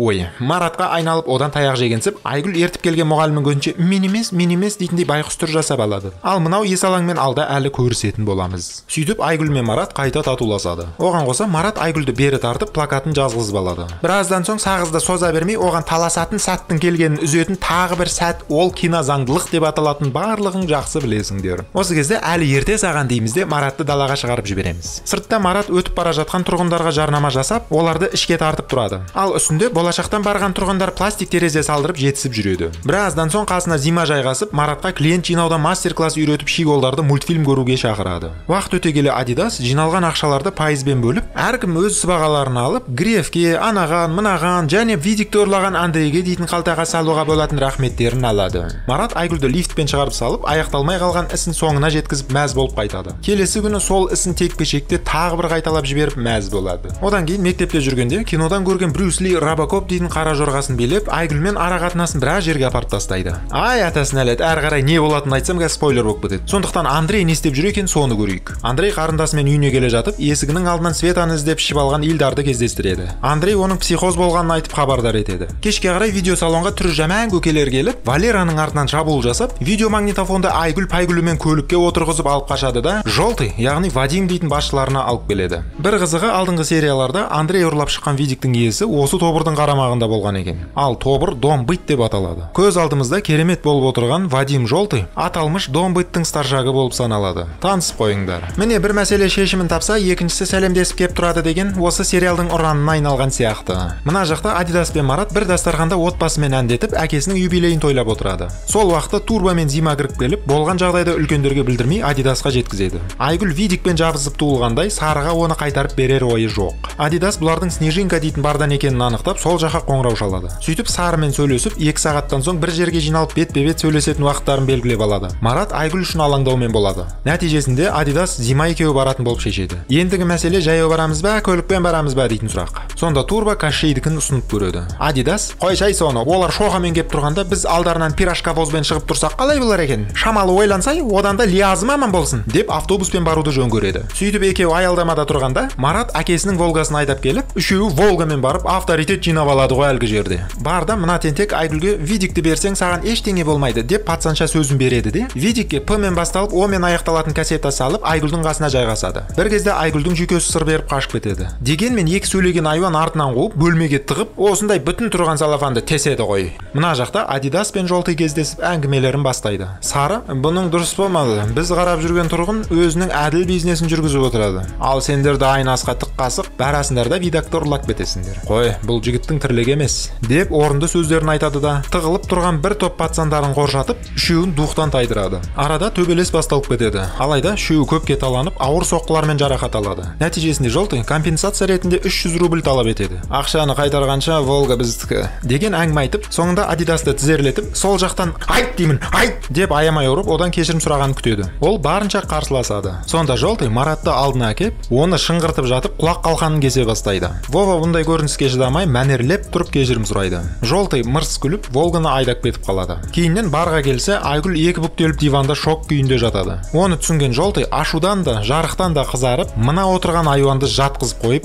Speaker 1: Маратқа айналып одан таяқ жегенсіп, Айгүл ертіп келген мұғалімнің көзінше мен емес дейтіндей байқұс түр жасап алады. Ал мынау есалаңмен алда әлі көрісетін боламыз. Сөйтіп Айгүл мен Марат қайта татуласады. Оған қоса Марат Айгүлді бері тартып плакатын жазғызып алады. Біраздан соң сағызды соза бермей оған таласатын сәттің келгенін үзетін тағы бір сәт, ол кинозаңдылық деп аталатын барлығын жақсы білесіңдер. Осы кезде әлі ерте саған дейміз де Маратты далаға шығарып жібереміз. Сыртта Марат өтіп бара жатқан тұрғындарға жарнама жасап, оларды ішке тартып тұрады. Ал үстінде болашақтан барған тұрғындар пластик терезе салдырып жетісіп жүреді. Біраздан соң қасына Зима жайғасып, Маратқа клиент жинауда мастер-класс үйретіп шиголдарды мультфильм көруге шақырады. Уақыт өте келе Адидас жиналған ақшаларды пайызбен бөліп, әркім өз сыбағаларын алып, Грефке, анаған, мынаған және видикті ұрлаған Андрейге дейтін қалтаға салуға болатын рахметтерін алады. Марат Айгүлді лифтпен шығарып салып, аяқталмай қалған ісін соңына жеткізіп мәз болып қайтады. Келесі күні сол ісін текпешекте тағы бір қайталап жіберіп мәз болады. Одан кейін мектепте жүргенде кинодан көрген Брюс Ли Робокоп дейтін қара жорғасын билеп, Айгүлмен ара қатынасын біраз жерге апарып тастайды. Ай атасын әлет, әрі қарай не болатынын айтсам қазір спойлер болып кетеді. Сондықтан Андрей не істеп жүр екен, соны көрейік. Андрей қарындасымен үйіне келе жатып, есігінің алдынан Светаны іздеп ішіп алған Илдарды кездестіреді. Андрей оның психоз болғанын айтып хабардар етеді. Кешке қарай видеосалонға түрі жаман көкелер келіп, Валераның артынан шабуыл жасап, видеомагнитофонды Айгүл Пайгүлімен көлікке отырғызып алып қашады да, Жолтый, яғни Вадим дейтін басшыларына алып келеді. Бір қызығы алдыңғы серияларда Андрей ұрлап шыққан видиктің иесі осы тобырдың қарамағында болған екен. Ал тобыр Домбыт деп аталады. Көз алдымызда керемет болып отырған Вадим Жолтый аталмыш Домбыттың старшагы болып саналады. Танысып қойыңдар. Міне бір мәселе шешімін тапса, екіншісі сәлемдесіп кеп тұрады деген осы сериалдың ұранына айналған сияқты. Мына жақта Адидас пен Марат бір дастарханда отбасымен әндетіп, әкесінің юбилейін тойлап отырады. Сол уақытта Турба мен Зима кіріп келіп, болған жағдайды үлкендерге білдірмей Адидасқа жеткізеді. Айгүл видикпен жабысып туылғандай, Сарыға оны қайтарып берер ойы жоқ. Адидас бұлардың Снежинка дейтін бардан екенін анықтап, сол жаққа қоңырау шалады. Сөйтіп Сарымен сөйлесіп, 2 сағаттан соң бір жерге жиналып бетпе-бет сөйлесетін уақыттарын белгілеп алады. Марат Айгүл үшін алаңдаумен болады. Нәтижесінде Адидас Зима екеуі баратын болып шешеді. Ендігі мәселе жаяу барамыз ба, көлікпен барамыз ба дейтін сұрақ. Сонда Турба Кощейдікін ұсынып көреді. Адидас, қой шай соны, олар шоғамен кеп тұрғанда біз алдарынан пирожка бозбен шығып тұрсақ қалай болар екен? Шамалы ойлансай, одан да лиязым аман болсын деп автобуспен баруды жөн көреді. Сөйтіп екеуі аялдамада тұрғанда, Марат әкесінің Волгасын айдап келіп, үшеуі Волгамен барып авторитет жинап алады ғой әлгі жерде. Барда мына тентек Айгүлге видикті берсең саған ештеңе болмайды деп патсанша сөзін береді де, видикке П мен басталып О мен аяқталатын кассета салып Айгүлдің қасына жайғасады. Бір кезде Айгүлдің жүйкесі сыр беріп қашып кетеді. Дегенмен екі сөйлеген айуан артынан қуып бөлмеге тығып, осындай бүтін тұрған салафанды теседі ғой. Мына жақта Адидас пен Жолтый кездесіп әңгімелерін бастайды. Сары, бұның дұрыс болмады. Біз қарап жүрген тұрғын өзінің әділ бизнесін жүргізіп отырады. Ал сендерді айнасқа тық қасық, барасыңдар да видакты ұрлап кетесіңдер. Қой, бұл жігіттің тірлігі емес деп орынды сөздерін айтады да, тығылып тұрған бір топ патсандарын қоршатып, үшеуін духтан тайдырады. Арада төбелес басталып кетеді. Алайда үшеуі көпке таланып, ауыр соққылармен жарақат алады. Нәтижесінде Жолтый компенсация ретінде 300 рубль талап етеді. Ақшаны қайтарғанша Волга біздікі деген әңгіме айтып, соңында Адидасты тізерлетіп, сол жақтан айт деймін, айт деп аямай ұрып, одан кешірім сұрағанын күтеді. Ол барынша қарсыласады. Сонда Жолтый Маратты алдына әкеп, оны шыңғыртып жатып, құлақ қалқанын кесе бастайды. Вова бұндай көрініске шыдамай мәнерлеп тұрып кешірім сұрайды. Жолтый мырс күліп, Волганы айдап кетіп қалады. Кейіннен барға келсе, Айгүл екі бүктеліп диванда шок күйінде жатады. Оны түсінген Жолтый ашудан да, жарықтан да қызарып, мына отырған айуанды жатқызып қойып,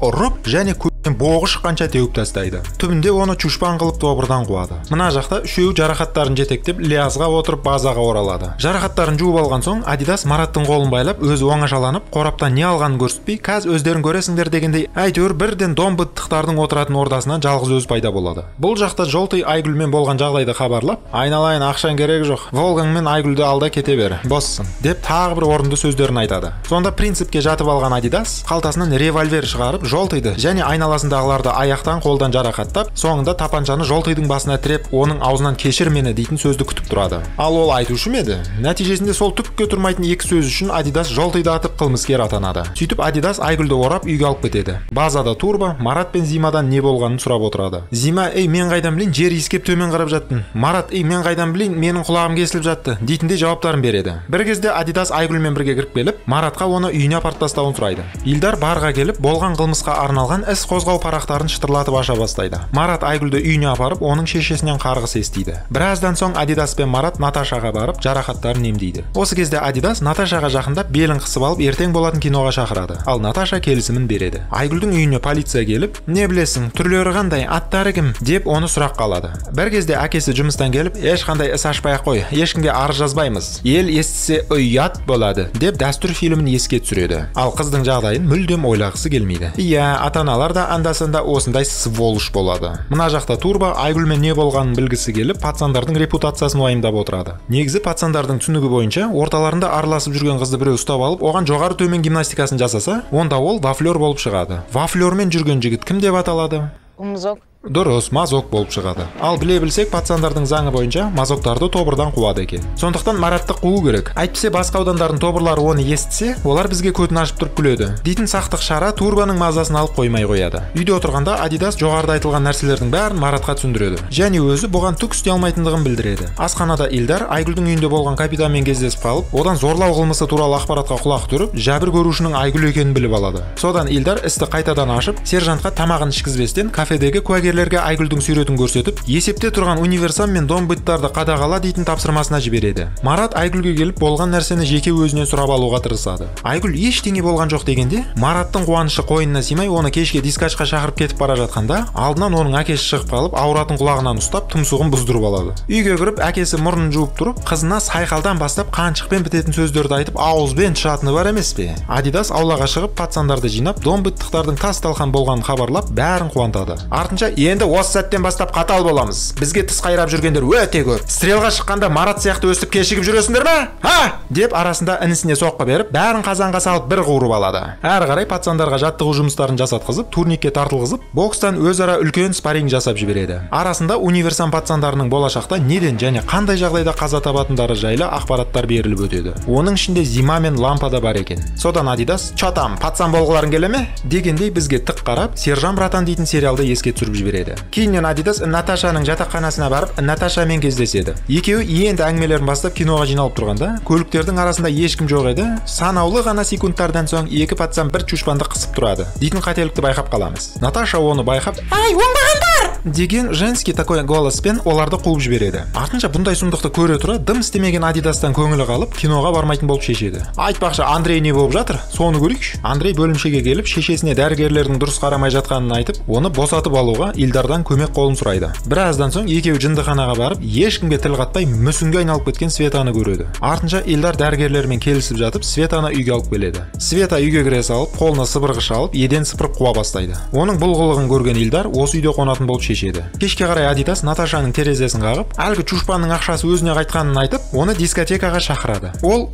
Speaker 1: ұрып және көптен боғы шыққанша теуіп тастайды. Түбінде оны чушпан қылып сызылып тобырдан қуады. Мына жақта үшеуі жарақаттарын жетектеп лиазға отырып базаға оралады. Жарақаттарын жуып алған соң Адидас Мараттың қолын байлап, өзі оңашаланып, қораптан не алғанын көрсетпей, "Каз өздерің көресіңдер" дегендей, әйтеуір бірден домбыттықтардың отыратын ордасынан жалғыз өзі пайда болады. Бұл жақта Жолтый Айгүлмен болған жағдайды хабарлап, "Айналайын, ақшаң керегі жоқ. Волгаң мен Айгүлді алда кете бер, боссың" деп тағы бір орынды сөздерін айтады. Сонда принципке жатып алған Адидас қалтасынан револьвер шығарып, Жолтыйды және айналасындағыларды аяқтан қолдан жарақаттап, соңында тапаншаны Жолтыйдың басына тіреп, оның аузынан "кешір мені" дейтін сөзді күтіп тұрады. Ал ол айтушы ма еді? Нәтижесінде сол түкке тұрмайтын екі сөз үшін Адидас Жолтыйды атып қылмыскер атанады. Сөйтіп Адидас Айгүлді орап үйге алып кетеді. Базада Турбо Марат пен Зимадан не болғанын сұрап отырады. Зима: "Ей, мен қайдан білейін, жер иіскеп төмен қарап жаттың." Марат: "Ей, мен қайдан білейін, менің құлағым кесіліп жатты" дейтіндей жауаптарын береді. Бір кезде Адидас Айгүлмен бірге кіріп келіп, Маратқа оны үйіне апарып тастауын сұрайды. Илдар барға келіп, болған қылмысқа арналған іс қозғау парақтарын шытырлатып аша бастайды. Марат Айгүлді үйіне апарып, оның шешесінен қарғыс естиді. Біраздан соң Адидас пен Марат Наташаға барып, жарақаттарын емдейді. Осы кезде Адидас Наташаға жақындап, белін қысып алып, ертең болатын киноға шақырады. Ал Наташа келісімін береді. Айгүлдің үйіне полиция келіп, "Не білесің, түрлері қандай, аттары кім?" деп оны сұраққа алады. Бір кезде әкесі жұмыстан келіп, "Ешқандай іс ашпай-ақ қой, ешкімге арыз жазбаймыз. Ел естісе ұят болады" деп дәстүр фильмін еске түсіреді. Ал қыздың жағдайын мүлдем ойлағысы келмейді. Иә, ата-аналар да анда-санда осындай сволыш болады. Мына жақта Турбо Айгүлмен не болғанын білгісі келіп, пацандардың репутациясын уайымдап отырады. Негізі пацандардың түсінігі бойынша, орталарында араласып жүрген қызды біреу ұстап алып, оған жоғары төмен гимнастикасын жасаса, онда ол вафлер болып шығады. Вафлермен жүрген жігіт кім деп аталады?
Speaker 2: Умзок.
Speaker 1: Дұрыс, мазок болып шығады. Ал біле білсек, пацандардың заңы бойынша мазоктарды тобырдан қуады екен. Сондықтан Маратты қуу керек. Әйтпесе басқа аудандардың тобырлары оны естісе, олар бізге көтін ашып тұрып күледі дейтін сақтық шара Турбоның мазасын алып қоймай қояды. Үйде отырғанда Адидас жоғарыда айтылған нәрселердің бәрін Маратқа түсіндіреді. Және өзі бұған түк істей алмайтындығын білдіреді. Асханада Илдар Айгүлдің үйінде болған капитанмен кездесіп қалып, одан зорлау қылмысы туралы ақпаратқа құлақ түріп, жәбір көрушінің Айгүл екенін біліп алады. Содан Илдар істі қайтадан ашып, сержантқа тамағын ішкізбестен кафедегі куәгерлерге Айгүлдің суретін көрсетіп, есепте тұрған универсам мен домбыттарды қадағала дейтін тапсырмасына жібереді. Марат Айгүлге келіп, болған нәрсені жеке өзінен сұрап алуға тырысады. Айгүл ештеңе болған жоқ дегенде, Мараттың қуанышы қойнына сыймай, оны кешке дискачқа шақырып кетіп бара жатқанда, алдынан оның әкесі шығып қалып, ауыратын құлағынан ұстап, тұмсығын бұздырып алады. Үйге кіріп, әкесі мұрнын жуып тұрып, қызына сайқалдан бастап қаншықпен бітетін сөздерді айтып, ауызбен шығатыны бар емес пе? Адидас аулаға шығып, пацандарды жинап, домбыттықтардың тас-талқан болғанын хабарлап, бәрін қуантады. Артынша, "Енді осы сәттен бастап қатал боламыз. Бізге тіс қайрап жүргендер өте көп. Стрелға шыққанда Марат сияқты өстіп кешігіп жүресіңдер ме? Ха?" деп арасында інісіне соққы беріп, бәрін қазанға салып бір қуырып алады. Әрі қарай пацандарға жаттығу жұмыстарын жасатқызып, турникке тартылғызып, бокстан өзара үлкен спарринг жасап жібереді. Арасында универсам пацандарының болашақта неден және қандай жағдайда қаза табатындары жайлы ақпараттар беріліп өтеді. Оның ішінде Зима мен Лампа да бар екен. Содан Адидас, "Чо там, пацан болғыларың келе ме?" дегендей бізге тік қарап, "Сержан братан" дейтін сериалды еске түсіріп жібереді. Кейіннен Адидас Наташаның жатақханасына барып, Наташамен кездеседі. Екеуі енді әңгімелерін бастап киноға жиналып тұрғанда, көліктердің арасында ешкім жоқ еді. Санаулы ғана секундтардан соң екі пацан бір чушпанды қысып тұрады дейтін қателікті байқап қаламыз. Наташа оны байқап, "Ай, оңбағандар!" деген женский такой голоспен оларды қуып жібереді. Артынша бұндай сұмдықты көре тұра, дым істемеген Адидастан көңілі қалып, киноға бармайтын болып шешеді. Айтпақшы, Андрей не болып жатыр? Соны көрейікші. Андрей бөлімшеге келіп, шешесіне дәрігерлердің дұрыс қарамай жатқанын айтып, оны босатып алуға Илдардан көмек қолын сұрайды. Біраздан соң екеуі жындыханаға барып, ешкімге тіл қатпай мүсінге айналып кеткен Светаны көреді. Артынша Илдар дәрігерлермен келісіп жатып, Светаны үйге алып келеді. Света үйге кіре салып, қолына сыбырғыш алып, еден сыпырып қуа бастайды. Оның бұл қылығын көрген Илдар осы үйде қонатын болып шешеді. Кешке қарай Адидас Наташаның терезесін қағып, әлгі чушпанның ақшасы өзіне қайтқанын айтып, оны дискотекаға шақырады. Ол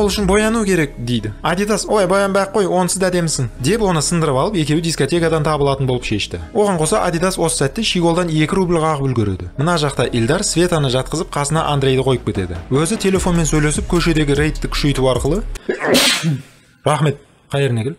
Speaker 1: үшін бояну керек дейді. Адидас, "Ой, боянбай-ақ қой, онсыз да әдемісің" деп оны сындырып алып, екеуі дискотекадан табылатын болып шешті. Оған қоса Адидас осы сәтте шиголдан 2 рубль қағып үлгереді. Мына жақта Илдар Светаны жатқызып, қасына Андрейді қойып кетеді. Өзі телефонмен сөйлесіп, көшедегі рейдті күшейту арқылы рахмет. Қайырына кел.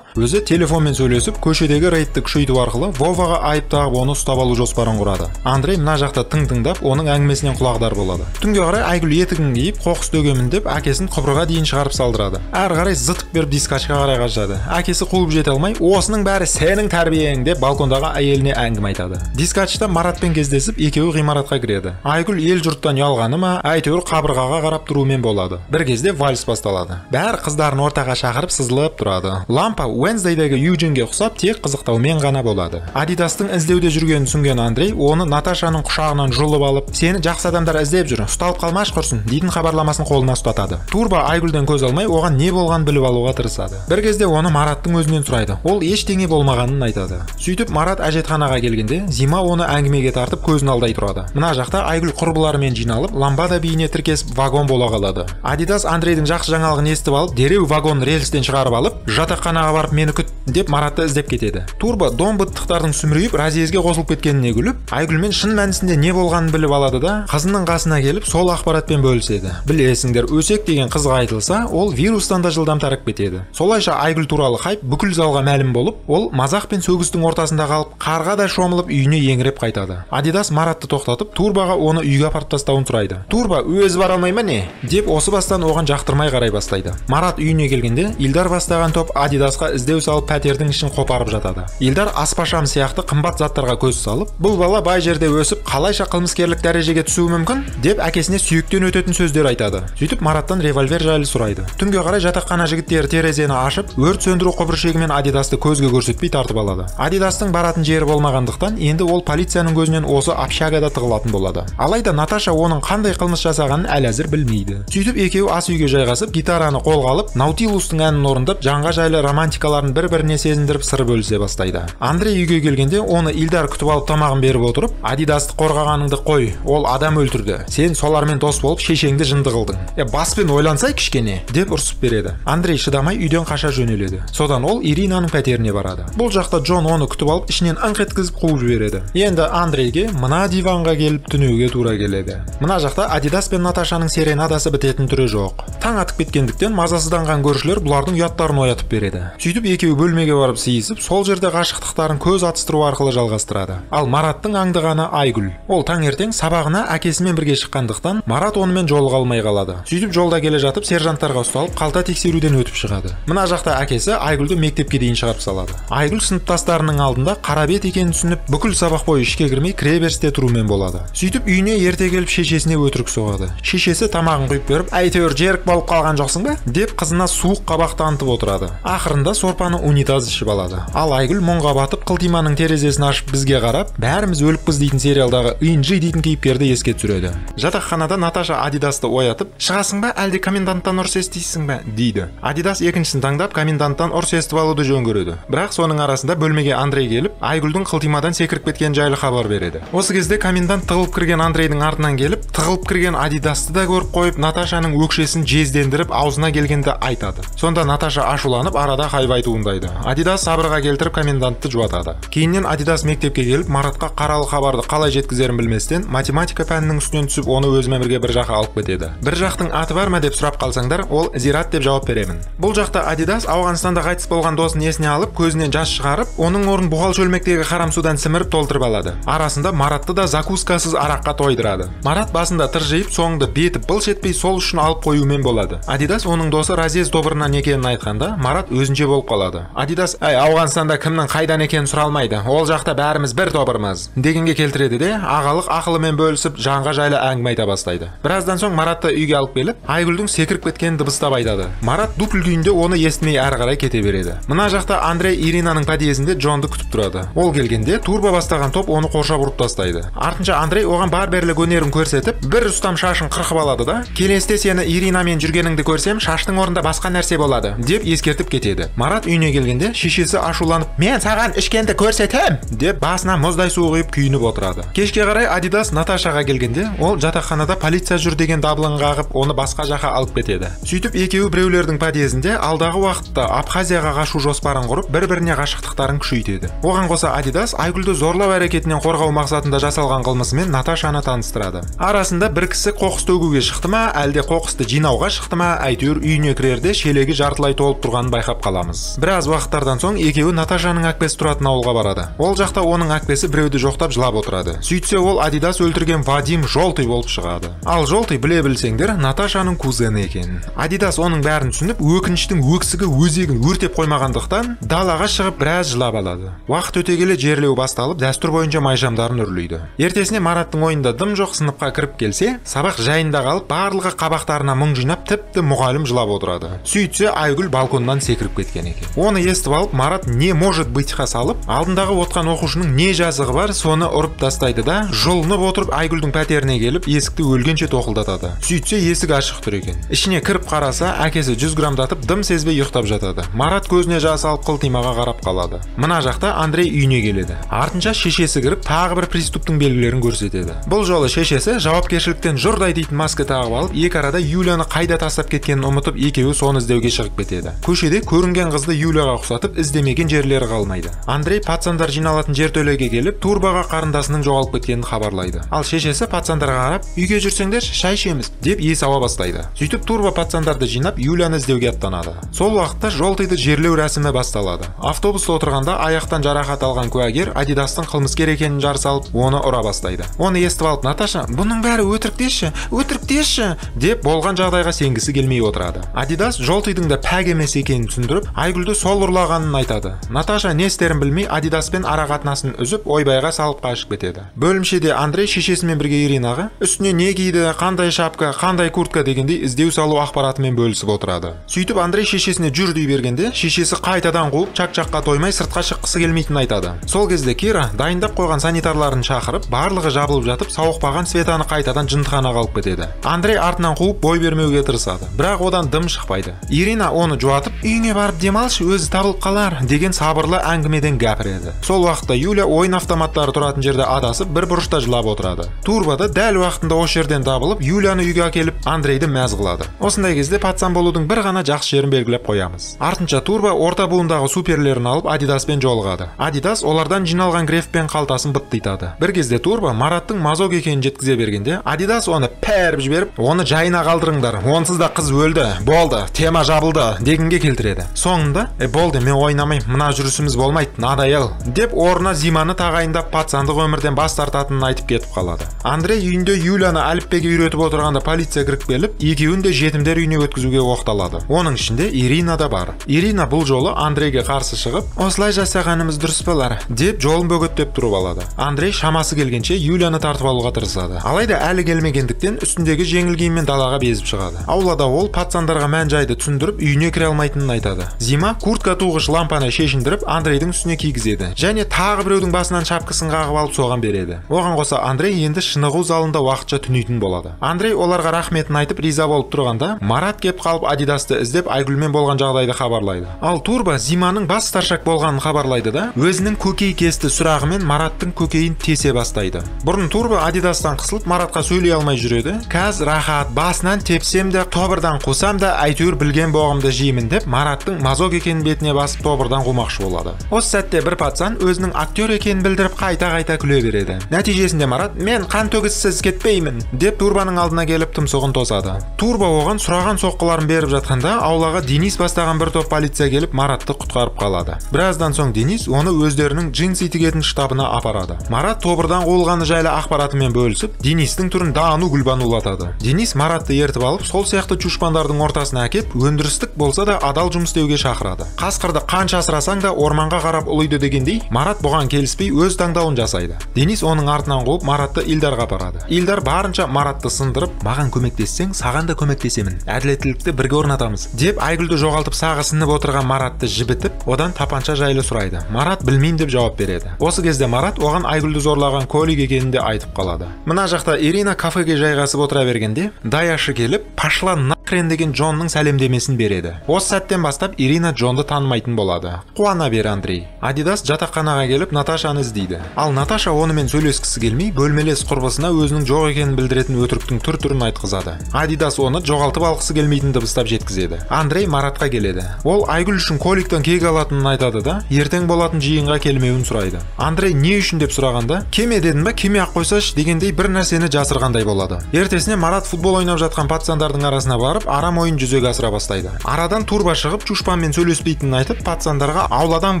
Speaker 1: Өзі телефонмен сөйлесіп, көшедегі рейдті күшейту арқылы Воваға айып тағып оны ұстап алу жоспарын құрады. Андрей мына жақта тыңдап, оның әңгімесінен құлағдар болады. Түнге қарай Айгүл етігін киіп, қоқыс төгемін деп, әкесін құбырға дейін шығарып салдырады. Әрі қарай зытып беріп дискачқа қарай қажады. Әкесі қуып жете алмай, "Осының бәрі сенің тәрбиең" деп балкондағы әйеліне әңгіме айтады. Дискачта Маратпен кездесіп, екеуі ғимаратқа кіреді. Айгүл ел жұрттан ұялғаны ма, әйтеуір қабырғаға қарап тұрумен болады. Бір кезде вальс басталады. Бәрі қыздарын ортаға шақырып сызылып тұрады. Лампа Wednesday'дегі Юджинге ұқсап тек қызықтаумен ғана болады. Адидастың іздеуде жүргенін түсінген Андрей оны Наташаның құшағынан жұлып алып, сені жақсы адамдар іздеп жүр, ұсталып қалмаш құрсын дейтін хабарламасын қолына ұстатады. Турба Айгүлден көз алмай оған не болған біліп алуға тырысады. Бір кезде оны Мараттың өзінен сұрайды. Ол ештеңе болмағанын айтады. Сөйтіп Марат әжетханаға келгенде Зима оны әңгімеге тартып көзін алдай тұрады. Мына жақта Айгүл құрбыларымен жиналып, ламбада биіне тіркесіп вагон бола қалады. Адидас Андрейдің жақсы жаңалығын естіп алып, дереу вагон рельстен шығарып алып, жатақханаға барып мені күт деп Маратты іздеп кетеді. Турба домбыттықтардың сүмірейіп разъезге қосылып кеткеніне күліп, Айгүлмен шын мәнісінде не болғанын біліп алады да, қызының қасына келіп сол ақпаратпен бөліседі. Білесіңдер, Өсек деген қызға айтылса, ол вирустан да жылдам тарап кетеді. Солайша Айгүл туралы хайп бүкіл залға мәлім болып, ол мазақ пен сөгістің ортасында қалып, қарға да шомылып үйіне еңіреп қайтады. Адидас Маратты тоқтатып, Турбаға оны үйге апарып тастауын сұрайды. Турба өзі бара алмай ма не? деп осы бастан оған жақтырмай қарай бастайды. Марат үйіне келгенде, Илдар бастаған топ Адидасқа іздеу салып пәтердің ішін қопарып жатады. Илдар аспашам сияқты қымбат заттарға көз салып, бұл бала бай жерде өсіп, қалайша қылмыскерлік дәрежеге түсуі мүмкін деп әкесіне сүйектен өтетін сөздер айтады. Сөйтіп Мараттан револьвер жайлы сұрайды. Түнге қарай жатақхана жігіттері терезені ашып, өрт сөндіру құбыршегімен Адидасты көзге көрсетпей тартып алады. Адидастың баратын жері болмағандықтан, енді ол полицияның көзінен осы общагада тығылатын болады. Алайда Наташа оның қандай қылмыс жасағанын әлі әзір білмейді. Сөйтіп екеуі ас үйге жайғасып, гитараны қолға алып, Наутилустың әнін орындап, жанға жайлы романтикаларын бір-біріне сезіндіріп сыр бөлісе бастайды. Андрей үйге келгенде оны Илдар күтіп алып тамағын беріп отырып, Адидасты қорғағаныңды қой, ол адам өлтірді. Сен солармен дос болып шешеңді жынды қылдың. Баспен ойлансай кішкене деп ұрсып береді. Андрей шыдамай үйден қаша жөнеледі. Содан ол Иринаның пәтеріне барады. Бұл жақта Джон оны күтіп алып, ішінен ыңқ еткізіп қуып жібереді. Енді Андрейге мына диванға келіп түнеуге тура келеді. Мына жақта Адидас пен Наташаның серенадасы бітетін түрі жоқ. Таң атып кеткендіктен мазасызданған көршілер бұлардың ұяттарын оятып береді. Сөйтіп екеуі бөлмеге барып сыйысып, сол жерде ғашықтықтарын көз атыстыру арқылы жалғастырады. Ал Мараттың аңдығаны Айгүл. Ол таңертең сабағына әкесімен бірге шыққандықтан, Марат онымен жолыға алмай қалады. Сөйтіп жолда келе жатып сержанттарға ұсталып, қалта тексеруден өтіп шығады. Мына жақта әкесі Айгүлді мектепке дейін шығарып салады. Айгүл сыныптастарының алдында қарабет екенін түсініп, бүкіл сабақ бойы ішке кірмей кіреберісте тұрумен болады. Сөйтіп үйіне ерте келіп шешесіне өтірік соғады. Шешесі тамағын құйып беріп, әйтеуір жерік болып қалған жоқсың ба деп қызына суық қабақ танытып отырады. Ақырында сорпаны унитаз ішіп алады. Ал Айгүл мұңға батып, қылтиманың терезесін ашып бізге қарап, бәріміз өліппіз дейтін сериалдағы Инжи дейтін кейіпкерді еске түсіреді. Жатақханада Наташа Адидасты оятып, шығасың ба, әлде коменданттан ұрыс естисің ба дейді. Адидас екіншісін таңдап коменданттан ұрыс естіп алуды жөн көреді. Бірақ соның арасында бөлмеге Андрей келіп, Айгүлдің қылтимадан секіріп кеткен жайлы хабар береді. Осы кезде комендант тығылып кірген Андрейдің артынан келіп, тығылып кірген Адидасты да көріп қойып, Наташаның өкшесін жездендіріп, аузына келгенді айтады. Сонда Наташа ашуланып, арада хайвай туындайды. Адидас сабырға келтіріп комендантты жұбатады. Кейіннен Адидас мектепке келіп, Маратқа қаралы хабарды қалай жеткізерін білместен, математика пәнінің үстінен түсіп, оны өзімен бірге бір жаққа алып кетеді. Бір жақтың аты бар ма деп сұрап қалсаңдар, ол Зират деп жауап беремін. Бұл жақта Адидас Ауғанстанда қайтыс болған досын есіне алып, көзінен жас шығарып, оның орнын бұғал шөлмектегі қарам судан сіміріп толтырып алады. Арасында Маратты да закускасыз араққа тойдырады. Марат басында тыржиып, соңында беті былш етпей сол үшін алып қоюмен болады. Адидас оның досы Разез добырынан екенін айтқанда, Марат өзінше болып қалады. Адидас, Ауғанстанда кімнің қайдан екенін сұралмайды, ол жақта бәріміз бір тобырмыз дегенге келтіреді де, ағалық ақылымен бөлісіп, жанға жайлы әңгіме айта бастайды. Біраздан соң Маратты үйге алып келіп, Айгүлдің секіріп кеткенін дыбыстап айтады. Марат дупль күйінде оны естімей әрі қарай кете береді. Мына жақта Андрей Иринаның подъездінде Джонды күтіп тұрады. Ол келгенде Турба бастаған топ оны қоршап ұрып тастайды. Артынша Андрей оған бар берлік өнерін көрсетіп, бір ұстам шашын қырқып алады да, келесте сені Иринамен жүргеніңді көрсем, шаштың орнында басқа нәрсе болады деп ескертіп кетеді. Марат үйіне келгенде шешесі ашуланып, мен саған ішкенді көрсетем деп басына мұздай су құйып күйініп отырады. Кешке қарай Адидас Наташаға келгенде, ол жатақханада полиция жүр деген дабылын қағып, оны басқа жаққа алып кетеді. Сөйтіп екеуі біреулердің подъездінде алдағы уақытта Абхазияға қашу жоспарын құрып, бір-біріне ғашықтықтарын күшейтеді. Оған қоса Адидас Айгүлді зорлау әрекетінен қорғау мақсатында жасалған қылмысымен Наташаны таныстырады. Арасында бір кісі қоқыс төгуге шықты ма, әлде қоқысты жинауға шықты ма, әйтеуір үйіне кірерде шелегі жартылай толып тұрғанын байқап қаламыз. Біраз уақыттардан соң екеуі Наташаның әкпесі тұратын ауылға барады. Ол жақта оның әкпесі біреуді жоқтап жылап отырады. Сөйтсе ол Адидас өлтірген Вадим Жолтый болып шығады. Ал Жолтый, біле білсеңдер, Наташаның кузені екен. Адидас оның бәрін түсініп, өкініштің өксігі өзегін өртеп қоймағандықтан далаға шығып біраз жылап алады. Уақыт өте келе жерлеу басталып, дәстүр бойынша майшамдарын үрлейді. Ертесіне Мараттың ойында дым жоқ сыныпқа кіріп келсе, сабақ жайында қалып, барлығы қабақтарына мұң жинап, тіпті мұғалім жылап отырады. Сөйтсе Айгүл балконнан секіріп кеткен екен. Оны естіп алып, Марат не может бытьқа салып, алдындағы отқан оқушының не жазығы бар, соны ұрып тастайды да, жұлынып отырып Айгүлдің пәтеріне келіп, есікті өлгенше тоқылдатады. Сөйтсе есік ашық тұр екен. Ішіне кіріп қараса, әкесі 100 грамдатып дым сезбей ұйықтап жатады. Марат көзіне жас алып қылтимаға қарап қалады. Мына жақта Андрей үйіне келеді. Артынша шешесі кіріп, тағы бір приступтың белгілерін көрсетеді. Бұл жолы шешесі жауапкершіліктен жұрдай дейтін маска тағып алып, екі арада Юлияны қайда тастап кеткенін ұмытып, екеуі соны іздеуге шығып кетеді. Көшеде көрінген қызды Юлияға ұқсатып, іздемеген жерлері қалмайды. Андрей пацандар жиналатын жертөлеге келіп, турбаға қарындасының жоғалып кеткенін хабарлайды. Ал шешесі пацандарға қарап, үйге жүрсеңдер, шай ішеміз деп ес ауа бастайды. Сөйтіп турба пацандарды жинап, Юлияны іздеуге аттанады. Сол уақытта жолтыйды жерлеу рәсімі басталады. Автобуста отырғанда аяқтан жарақат алған куәгер Адидастың қылмыскер екенін жар салып, оны ұра бастайды. Оны естіп алып Наташа, бұның бәрі өтірік деші деп болған жағдайға сенгісі келмей отырады. Адидас жолтыйдың да пәк емес екенін түсіндіріп, Айгүлді сол ұрлағанын айтады. Наташа не істерін білмей Адидаспен ара қатынасын үзіп, ойбайға салып қашып кетеді. Бөлімшеде Андрей шешесімен бірге Иринаға үстіне не киді, қандай шапка, қандай куртка дегендей іздеу салу ақпаратымен бөлісіп отырады. Сөйтіп Андрей шешесіне жүр дей бергенде, шешесі қайтадан қуып, чак-чакқа тоймай сыртқа шыққысы келмейтінін айтады. Сол кезде Кира дайындап қойған санитарларын шақырып, барлығы жабылып жатып, сауықпаған Светаны қайтадан жындыханаға алып кетеді. Андрей артынан қуып бой бермеуге тырысады, бірақ одан дым шықпайды. Ирина оны жуатып, үйіңе барып демалшы, өзі табылып қалар деген сабырлы әңгімеден гәпіреді. Сол уақытта Юля ойын автоматтары тұратын жерде адасып, бір бұрышта жылап отырады. Турбада дәл уақытында осы жерден табылып, Юляны үйге әкеліп, Андрейді мәз қылады. Осындай кезде пацан болудың бір ғана жақсы жерін белгілеп қоямыз. Артынша Турба орта буындағы суперлерін алып Адидаспен жолығады. Адидас олардан жиналған грефпен қалтасын быттитады. Бір кезде Турба Мараттың мазок екенін жеткізе бергенде, Адидас оны пәріп жіберіп, оны жайына қалдырыңдар, онсыз да қыз өлді, болды, тема жабылды дегенге келтіреді. Соңында, болды, мен ойнамайм, мына жүрісіміз болмайды, надоел деп орнына Зиманы тағайындап пацандық өмірден бас тартатынын айтып кетіп қалады. Андрей үйінде Юляны әліппеге үйретіп отырғанда полиция кіріп келіп, екеуін де жетімдер үйіне өткізуге оқталады. Оның ішінде Ирина да бар. Ирина бұл жолы Андрейге қарсы шығып, осылай жасағанымыз дұрыс болар деп жолын бөгеттеп тұрып алады. Андрей шамасы келгенше Юляны тартып алуға тырысады. Алайда әлі келмегендіктен үстіндегі жеңіл киіммен далаға безіп шығады. Аулада ол пацандарға мән жайды түсіндіріп, үйіне кіре алмайтынын айтады. Зима куртка туғыш лампаны шешіндіріп, Андрейдің үстіне кигізеді. Және тағы біреудің басынан шапкасын қағып алып соған береді. Оған қоса Андрей енді шынығу залында уақытша түнейтін болады. Андрей оларға рахметін айтып риза болып тұрғанда, Марат кеп қалып Адидасты іздеп Айгүлмен болған жағдайды хабарлайды. Ал Турба Зиманың бас старшак болғанын хабарлайды да, өзінің көкейкесті сұрағымен Мараттың көкейін тесе бастайды. Бұрын Турба Адидастан қысылып Маратқа сөйлей алмай жүреді. Қазір рахат, басынан тепсем де, тобырдан қусам да, әйтеуір білген боғымды жеймін деп Мараттың мазок екенін бетіне басып тобырдан қумақшы болады. Осы сәтте бір пацан өзінің актер екенін білдіріп қайта күле береді. Нәтижесінде Марат, мен қан төгіссіз кетпеймін деп Турбаның алдына келіп тұмсығын тосады. Турба оған сұраған соққыларын беріп жатқанда, аулаға Денис бастаған бір топ полиция келіп Маратты құтқарып қалады. Біраздан соң Денис оны өздерінің джинсы тігетін штабына апарады. Марат тобырдан қуылғаны жайлы ақпаратымен бөлісіп, Денистің түрін дану-гүлбанулатады. Денис Маратты ертіп алып, сол сияқты чушпандардың ортасына әкеп, өндірістік болса да адал жұмыс істеуге шақырады. Қасқырды қанша асырасаң да орманға қарап ұлиды дегендей, Марат бұған келіспей өз таңдауын жасайды. Денис оның артынан қуып Маратты Илдарға апарады. Илдар барынша Маратты сындырып, маған көмектессең, саған да көмектесемін, әділеттілікті бірге орнатамыз деп Айгүлді жоғалтып сағы сынып отырған Маратты жібітіп, одан тапанша жайлы сұрайды. Марат білмеймін деп жауап береді. Осы кезде Марат оған Айгүлді зорлаған Колик екенін де айтып қалады. Мына жақта Ирина кафеге жайғасып отыра бергенде, даяшы келіп, пашла нахрен деген Джонның сәлемдемесін береді. Осы сәттен бастап Ирина Джонды танымайтын болады. Қуана бер Андрей. Адидас жатақханаға келіп Наташаны іздейді. Ал Наташа онымен сөйлескісі келмей, бөлмелес құрбысына өзінің жоқ екенін білдіретін өтіріктің түр-түрін айтқызады. Адидас оны жоғалтып алғысы келмейтін дыбыстап жеткізеді. Андрей Маратқа келеді. Ол Айгүл үшін Коликтан кек алатынын айтады да, ертең болатын жиынға келмеуін сұрайды. Андрей не үшін деп сұрағанда, кеме дедім ба, кеме ақ қойсашы дегендей бір нәрсені жасырғандай болады. Ертесіне Марат футбол ойнап жатқан пацандардың арасына барып, арам ойын жүзеге асыра бастайды. Арадан Турба шығып, чушпанмен сөйлеспейтінін айтып, пацандарға ауладан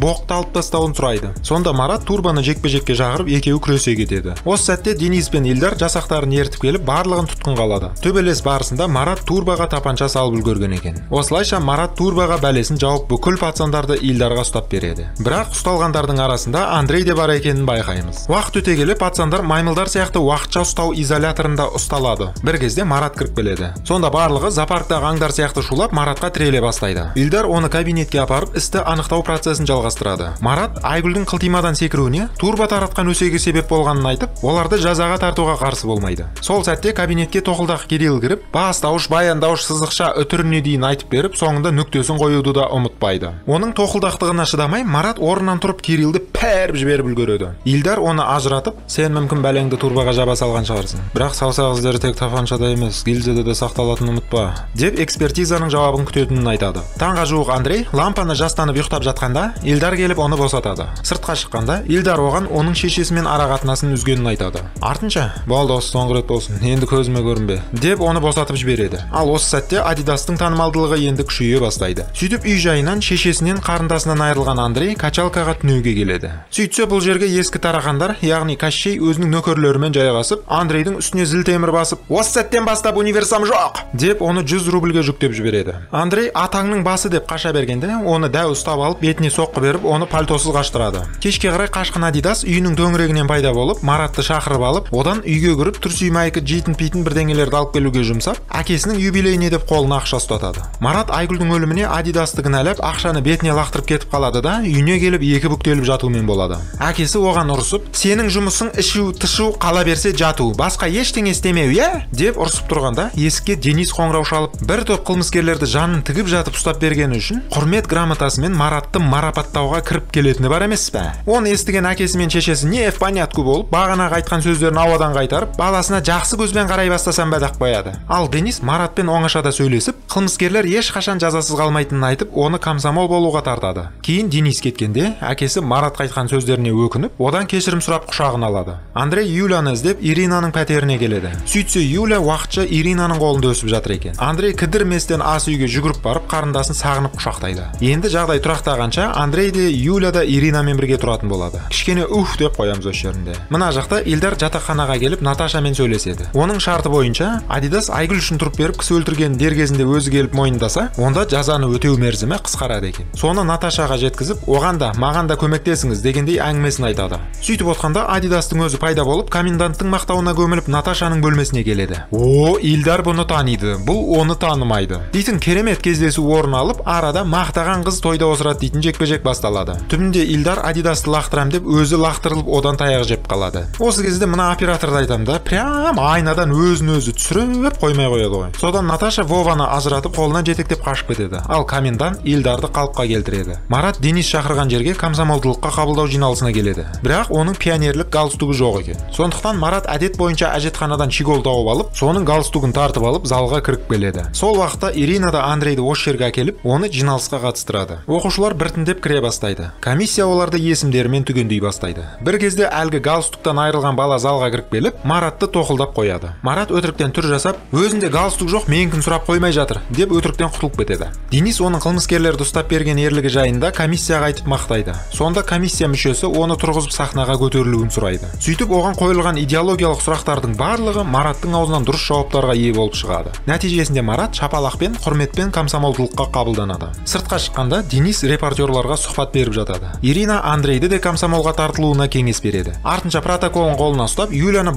Speaker 1: боқты алып тастауын сұрайды. Сонда Марат Турбаны жекпе-жекке шақырып, екеуі күресе кетеді. Осы сәтте Денис пен Илдар жасақтарын ертіп келіп, барлығын тұтқынға алады. Төбелес барысында Марат Турбаға тапанша салып үлгерген екен. Осылайша Марат Турбаға бәлесін жауып, бүкіл пацандарды Илдарға ұстап береді. Бірақ ұсталғандардың арасында Андрей де бар екенін байқаймыз. Уақыт өте келе пацандар маймылдар сияқты уақытша ұстау изоляторында ұсталады. Бір кезде Марат кіріп келеді. Сонда барлығы зоопарктағы аңдар сияқты шулап Маратқа тіреле бастайды. Илдар оны кабинетке апарып, істі анықтау процесін жалғастырады. Марат Айгүлдің қылтимадан секіруіне турбо таратқан өсеге себеп болғанын айтып, оларды жазаға тартуға қарсы болмайды. Сол сәтте кабинетке тоқылдақ Кирилл кіріп, бастауыш, баяндауыш, сызықша үтіріне дейін айтып беріп, соңында нүктесін қоюды да ұмытпайды. Оның тоқылдақтығына шыдамай, Марат орнынан тұрып Кириллді пәріп жіберіп үлгереді. Илдар оны ажыратып, сен мүмкін бәлеңді турбоға жаба салған шығарсың. Бірақ саусақ іздері тек тапаншада емес, гильзада да сақталатынын ұмытпа, деп экспертизаның жауабын күтетінін айтады. Таңға жуық Андрей лампаны жастанып ұйықтап жатқанда, Илдар келіп оны босатады. Сыртқа шыққанда, Илдар оған оның шешесімен арақатынасын үзгенін айтады. Артынша, болды осы соңғы рет болсын, енді көзіме көрінбе, деп оны босатып жібереді. Ал осы сәтте Адидастың танымалдылығы енді күшейе бастайды. Сөйтіп үй жайынан шешесінен қарындасынан айырылған Андрей качалкаға түнеуге келеді. Сөйтсе бұл жерге ескі тарақандар, яғни Кощей өзінің нөкерлерімен жайғасып, Андрейдің үстіне зіл темір басып, осы сәттен бастап универсам жоқ, деп оны 100 рубльге жүктеп жібереді. Андрей атаңның басы деп қаша бергенде, оны дәу ұстап алып, бетіне соққы беріп, оны пальтосыз қаштырады. Кешке қарай қашқын Адидас үйінің төңірегінен пайда болып, Маратты шақырып алып, одан үйге кіріп, түрсүймайкі жейтін-пейтін бірдеңелерді алып келуге жұмсап, әкесінің юбилейіне деп қолына ақша ұстатады. Марат Айгүлдің өліміне Адидасты кінәлап, ақшаны бетіне лақтырып кетіп қалады да, үйіне келіп екі бүктеліп жатумен болады. Әкесі оған ұрысып, сенің жұмысың ішу, тышу, қала берсе жату, басқа ештеңе істемеу, деп ұрысып тұрғанда, есікке Денис қоңырау шалып, бір топ қылмыскерлерді жанын тігіп жатып ұстап бергені үшін құрмет грамотасымен Маратты марапаттауға кіріп келетіні бар емес пе? Оны естіген әкесі мен шешесі не в понятку болып, бағанағы айтқан сөздерін ауадан қайтарып, баласына жақсы көзбен қарай бастасам бәдақ қояды. Ал Денис Маратпен оңашада сөйлесіп, қылмыскерлер ешқашан жазасыз қалмайтынын айтып, оны комсомол болуға тартады. Кейін Денис кеткенде, әкесі Маратқа айтқан сөздеріне өкініп, одан кешірім сұрап құшағын алады. Андрей Юляны іздеп Иринаның пәтеріне келеді. Сөйтсе Юля уақытша Иринаның қолында өсіп жатыр екен. Андрей кідірместен ас үйге жүгіріп барып, қарындасын сағынып құшақтайды. Енді жағдай тұрақтағанша Андрей де Юля да Иринамен бірге тұратын болады. Кішкене деп қоямыз осы жерінде. Мына жақта Илдар жатақханаға келіп Наташамен сөйлеседі. Оның шарты бойынша Адидас Айгүл үшін тұрып беріп, кісі өлтірген дер кезінде өзі келіп мойындаса, онда жазаны өтеу мерзімі қысқарады екен. Соны Наташаға жеткізіп, оған да, маған да көмектесіңіз дегендей әңгімесін айтады. Сөйтіп отқанда Адидастың өзі пайда болып, коменданттың мақтауына көміліп Наташаның бөлмесіне келеді. Илдар бұны таниды, бұл оны танымайды. Дейтін керемет кездесу орын алып, арада мақтаған қыз тойда осырады дейтін жекпе-жек басталады. Түбінде Илдар Адидасты лақтырам деп өзі лақтырылып, одан таяқ жеп қалады. Осы кезде мына операторды айтам да, прям айнадан өзін өзі түсіріп қоймай қояды ғой. Содан Наташа Вованы ажыратып, қолынан жетектеп қашып кетеді. Ал комендант Илдарды қалыпқа келтіреді. Марат Денис шақырған жерге комсомолдылыққа қабылдау жиналысына келеді. Бірақ оның пионерлік галстугы жоқ екен. Сондықтан Марат әдет бойынша әжетханадан щегол тауып алып, соның галстугын тартып алып, залға кіріп келеді. Сол уақытта Ирина да Андрейді осы жерге әкеліп, оны жиналысқа қатыстырады. Оқушылар біртіндеп кіре бастайды. Комиссия оларды есімдерімен түгендей бастайды. Бір кезде әлгі галстуктан айырылған бала залға кіріп келіп, Маратты тоқылдап қояды. Марат өтіріктен түр жасап, өзінде галстук жоқ, менікін сұрап қоймай жатыр, деп өтіріктен құтылып кетеді. Денис оның қылмыскерлерді ұстап берген ерлігі жайында комиссияға айтып мақтайды. Сонда комиссия мүшесі оны тұрғызып сахнаға көтерілуін сұрайды. Сөйтіп оған қойылған идеологиялық сұрақтардың барлығы Мараттың аузынан дұрыс жауаптарға ие болып шығады. Нәтижесінде Марат шапалақпен, құрметпен комсомолдылыққа қабылданады. Сыртқа шыққанда Денис репортерларға сұхбат беріп жатады. Ирина Андрейді де комсомолға тартылуына кеңес береді. Артынша протоколын қолына ұстап, Юляны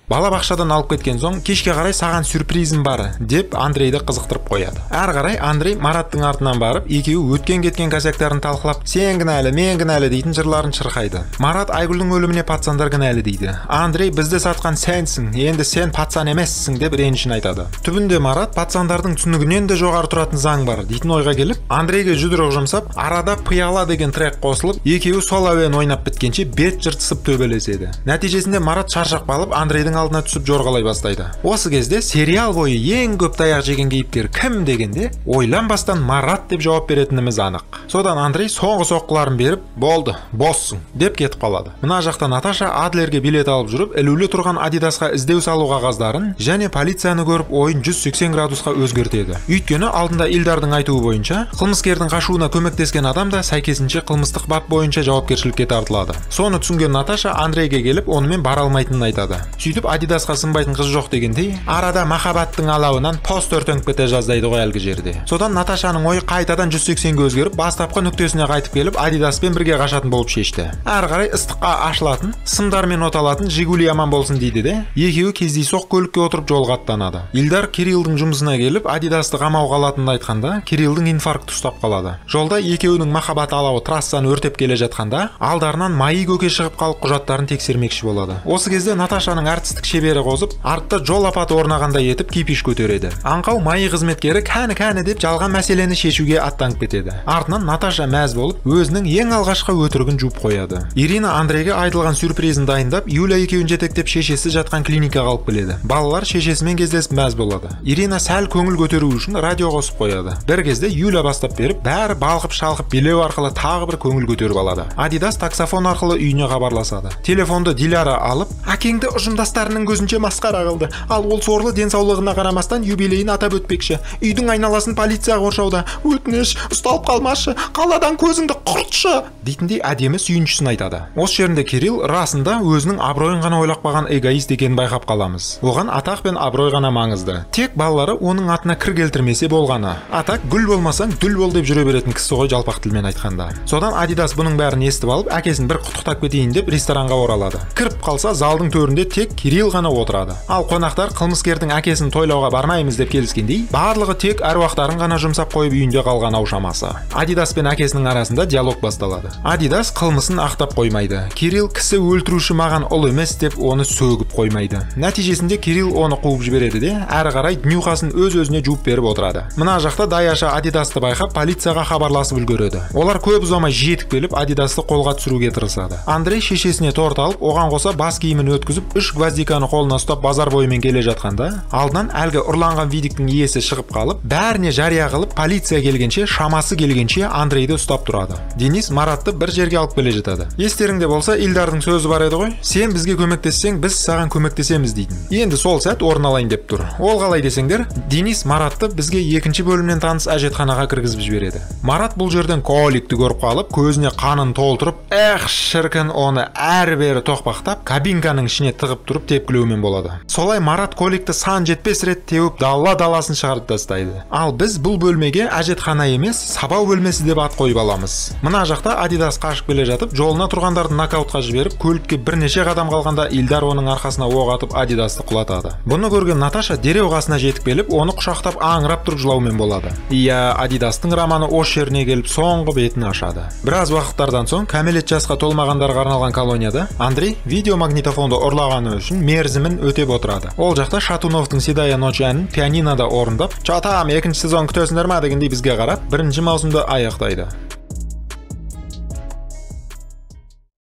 Speaker 1: балабақшадан алып кеткен соң, кешке қарай саған сюрпризім бар, деп Андрейді қызықтырып қояды. Әрі қарай Андрей Мараттың артынан барып, екеуі өткен кеткен косяктарын талқылап, сен кінәлі, мен кінәлі дейтін жырларын шырқайды. Марат Айгүлдің өліміне патсандар кінәлі дейді. Андрей бізді сатқан сенсің, енді сен патсан емессің деп ренішін айтады. Түбінде Марат патсандардың түсінігінен де жоғары тұратын заң бар дейтін ойға келіп, Андрейге жұдырық жұмсап, арада пияла деген трек қосылып, екеуі сол әуен ойнап біткенше бет жыртысып төбелеседі. Нәтижесінде Марат шаршап қалып, Андрейдің алдына түсіп жорғалай бастайды. Осы кезде сериал бойы ең көп таяқ жеген кейіпкер кім дегенде, ойланбастан Марат деп жауап беретініміз анық. Содан Андрей соңғы соққыларын беріп, болды, боссың, деп кетіп қалады. Мына жақта Наташа Адлерге билет алып жүріп, ілулі тұрған Адидасқа іздеу салу қағаздарын және полицияны көріп, ойын 180 градусқа өзгертеді. Өйткені алдында Илдардың айтуы бойынша, қылмыскердің қашуына көмектескен адам да сәйкесінше қылмыстық бап бойынша жауапкершілікке тартылады. Соны түсінген Наташа Андрейге келіп, онымен бара алмайтынын айтады. Сөйтіп Адидасқа сынбайтын қыз жоқ дегендей, арада махаббаттың алауынан пост төртөңүп кете жаздайды ғой әлгі жерде. Содан Наташаның ойы қайтадан 180-ге өзгеріп, бастапқы нүктесіне қайтып келіп, Адидаспен бірге қашатын болып шешті. Әрі қарай ыстыққа ашылатын, сымдармен оталатын Жигули аман болсын дейді де, екеуі кездейсоқ көлікке отырып жолға аттанады. Илдар Кириллдің жұмысына келіп, Адидасты қамауға алатынын айтқанда, Кириллдің инфаркт ұстап қалады. Жолда екеуінің махаббат алауы трассаны өртеп келе жатқанда, алдарынан майы көке шығып қалып құжаттарын тексермекші болады. Осы кезде Наташаның әртістік шебері қозып, артта жол апаты орнағандай етіп кипиш көтереді. Аңқау майы қызметкері кәні деп жалған мәселені шешуге аттанып кетеді. Артынан Наташа мәз болып, өзінің ең алғашқы өтірігін жуып қояды. Ирина Андрейге айтылған сюрпризін дайындап, Юля екеуін жетектеп шешесі жатқан клиникаға алып келеді. Балалар шешесімен кездесіп мәз болады. Ирина сәл көңіл көтеру үшін радио қосып қояды. Бір кезде Юля бастап беріп, бәрі балқып-шалқып билеу арқылы тағы бір көңіл көтеріп алады. Адидас таксофон арқылы үйіне хабарласады. Телефонды Диляра алып, әкеңді ұжымдастарының көзінше масқара қылды. Ал ол сорлы денсаулығына қарамастан юбилейін атап өтпекші. Үйдің айналасын полиция қоршауда. Өтініш, ұсталып қалмашы, қаладан көзіңді құртшы, дейтіндей әдемі сүйіншісін айтады. Осы жерінде Кирилл расында өзінің абыройын ғана ойлап қалған эгоист екенін байқап қаламыз. Оған атақ пен абырой ғана маңызды. Тек балалары оның атына кір келтірмесе болғаны. Атақ гүл болмасаң дүл бол деп жүре беретін кісі ғой, жалпақ тілмен айтқанда. Содан Адидас бұның бәрін естіп алып, әкесін бір құттықтап кетейін деп ресторанға оралады. Кіріп қалса, залдың төрінде тек Кирилл ғана отырады. Ал қонақтар қылмыскердің әкесін тойлауға бармаймыз деп келіскендей, барлығы тек әруақтарын ғана жұмсап қойып үйінде қалған ау шамасы. Адидас пен әкесінің арасында диалог басталады. Адидас қылмысын ақтап қоймайды. Кирилл кісі өлтіруші маған ұл емес деп оны сөгіп қоймайды. Нәтижесінде Кирилл оны қуып жібереді де, әрі қарай днюхасын өз-өзіне жуып беріп отырады. Мына жақта Даяша Адидасты байқап полицияға хабарласып үлгереді. Олар көп ұзамай жетіп келіп Адидасты қолға түсіруге тырысады. Андрей шешесіне торт алып, оған қоса бас киімін өткізіп, 3 гвоздиканы қолына ұстап базар бойымен келе жатқанда, алдынан әлгі ұрланған видиктің иесі шығып қалып, бәріне жария қылып, полиция келгенше, шамасы келгенше Андрейді ұстап тұрады. Денис Маратты бір жерге алып келе жатады. Естеріңде болса, Илдардың сөзі бар еді ғой, сен бізге көмектессең, біз саған көмектесеміз дейтін. Енді сол сәт орын алайын деп тұр. Ол қалай десеңдер, Денис Маратты бізге екінші бөлімнен таныс әжетханаға кіргізіп жібереді. Марат бұл жерден коликті көріп қалып, көзіне қанын толтырып, шіркін, оны әрі-бері тоқпақтап, кабинканың ішіне тығып тұрып тепкілеумен болады. Солай Марат коликті сан жетпес рет теуіп, даласын шығарып тастайды. Ал біз бұл бөлмеге әжетхана емес, сабау бөлмесі деп ат қойып аламыз. Мына жақта Адидас қашып келе жатып, жолына тұрғандарды нокаутқа жіберіп, көлікке бірнеше қадам қалғанда Илдар оның арқасына оқ атып Адидасты құлатады. Бұны көрген Наташа дереу қасына жетіп келіп, оны құшақтап аңырап тұрып жылаумен болады. Иә, Адидастың романы осы жеріне келіп соңғы бетін ашады. Біраз уақыттардан соң кәмелет жасқа толмағандарға арналған колонияда Андрей видеомагнитофонды ұрлағаны үшін мерзімін өтеп отырады. Ол жақта Шатуновтың Седая ночь әнін пианинода орындап, "Чатам, екінші сезон күтесіңдер ме?" дегендей бізге қарап, бірінші маусымды аяқтайды.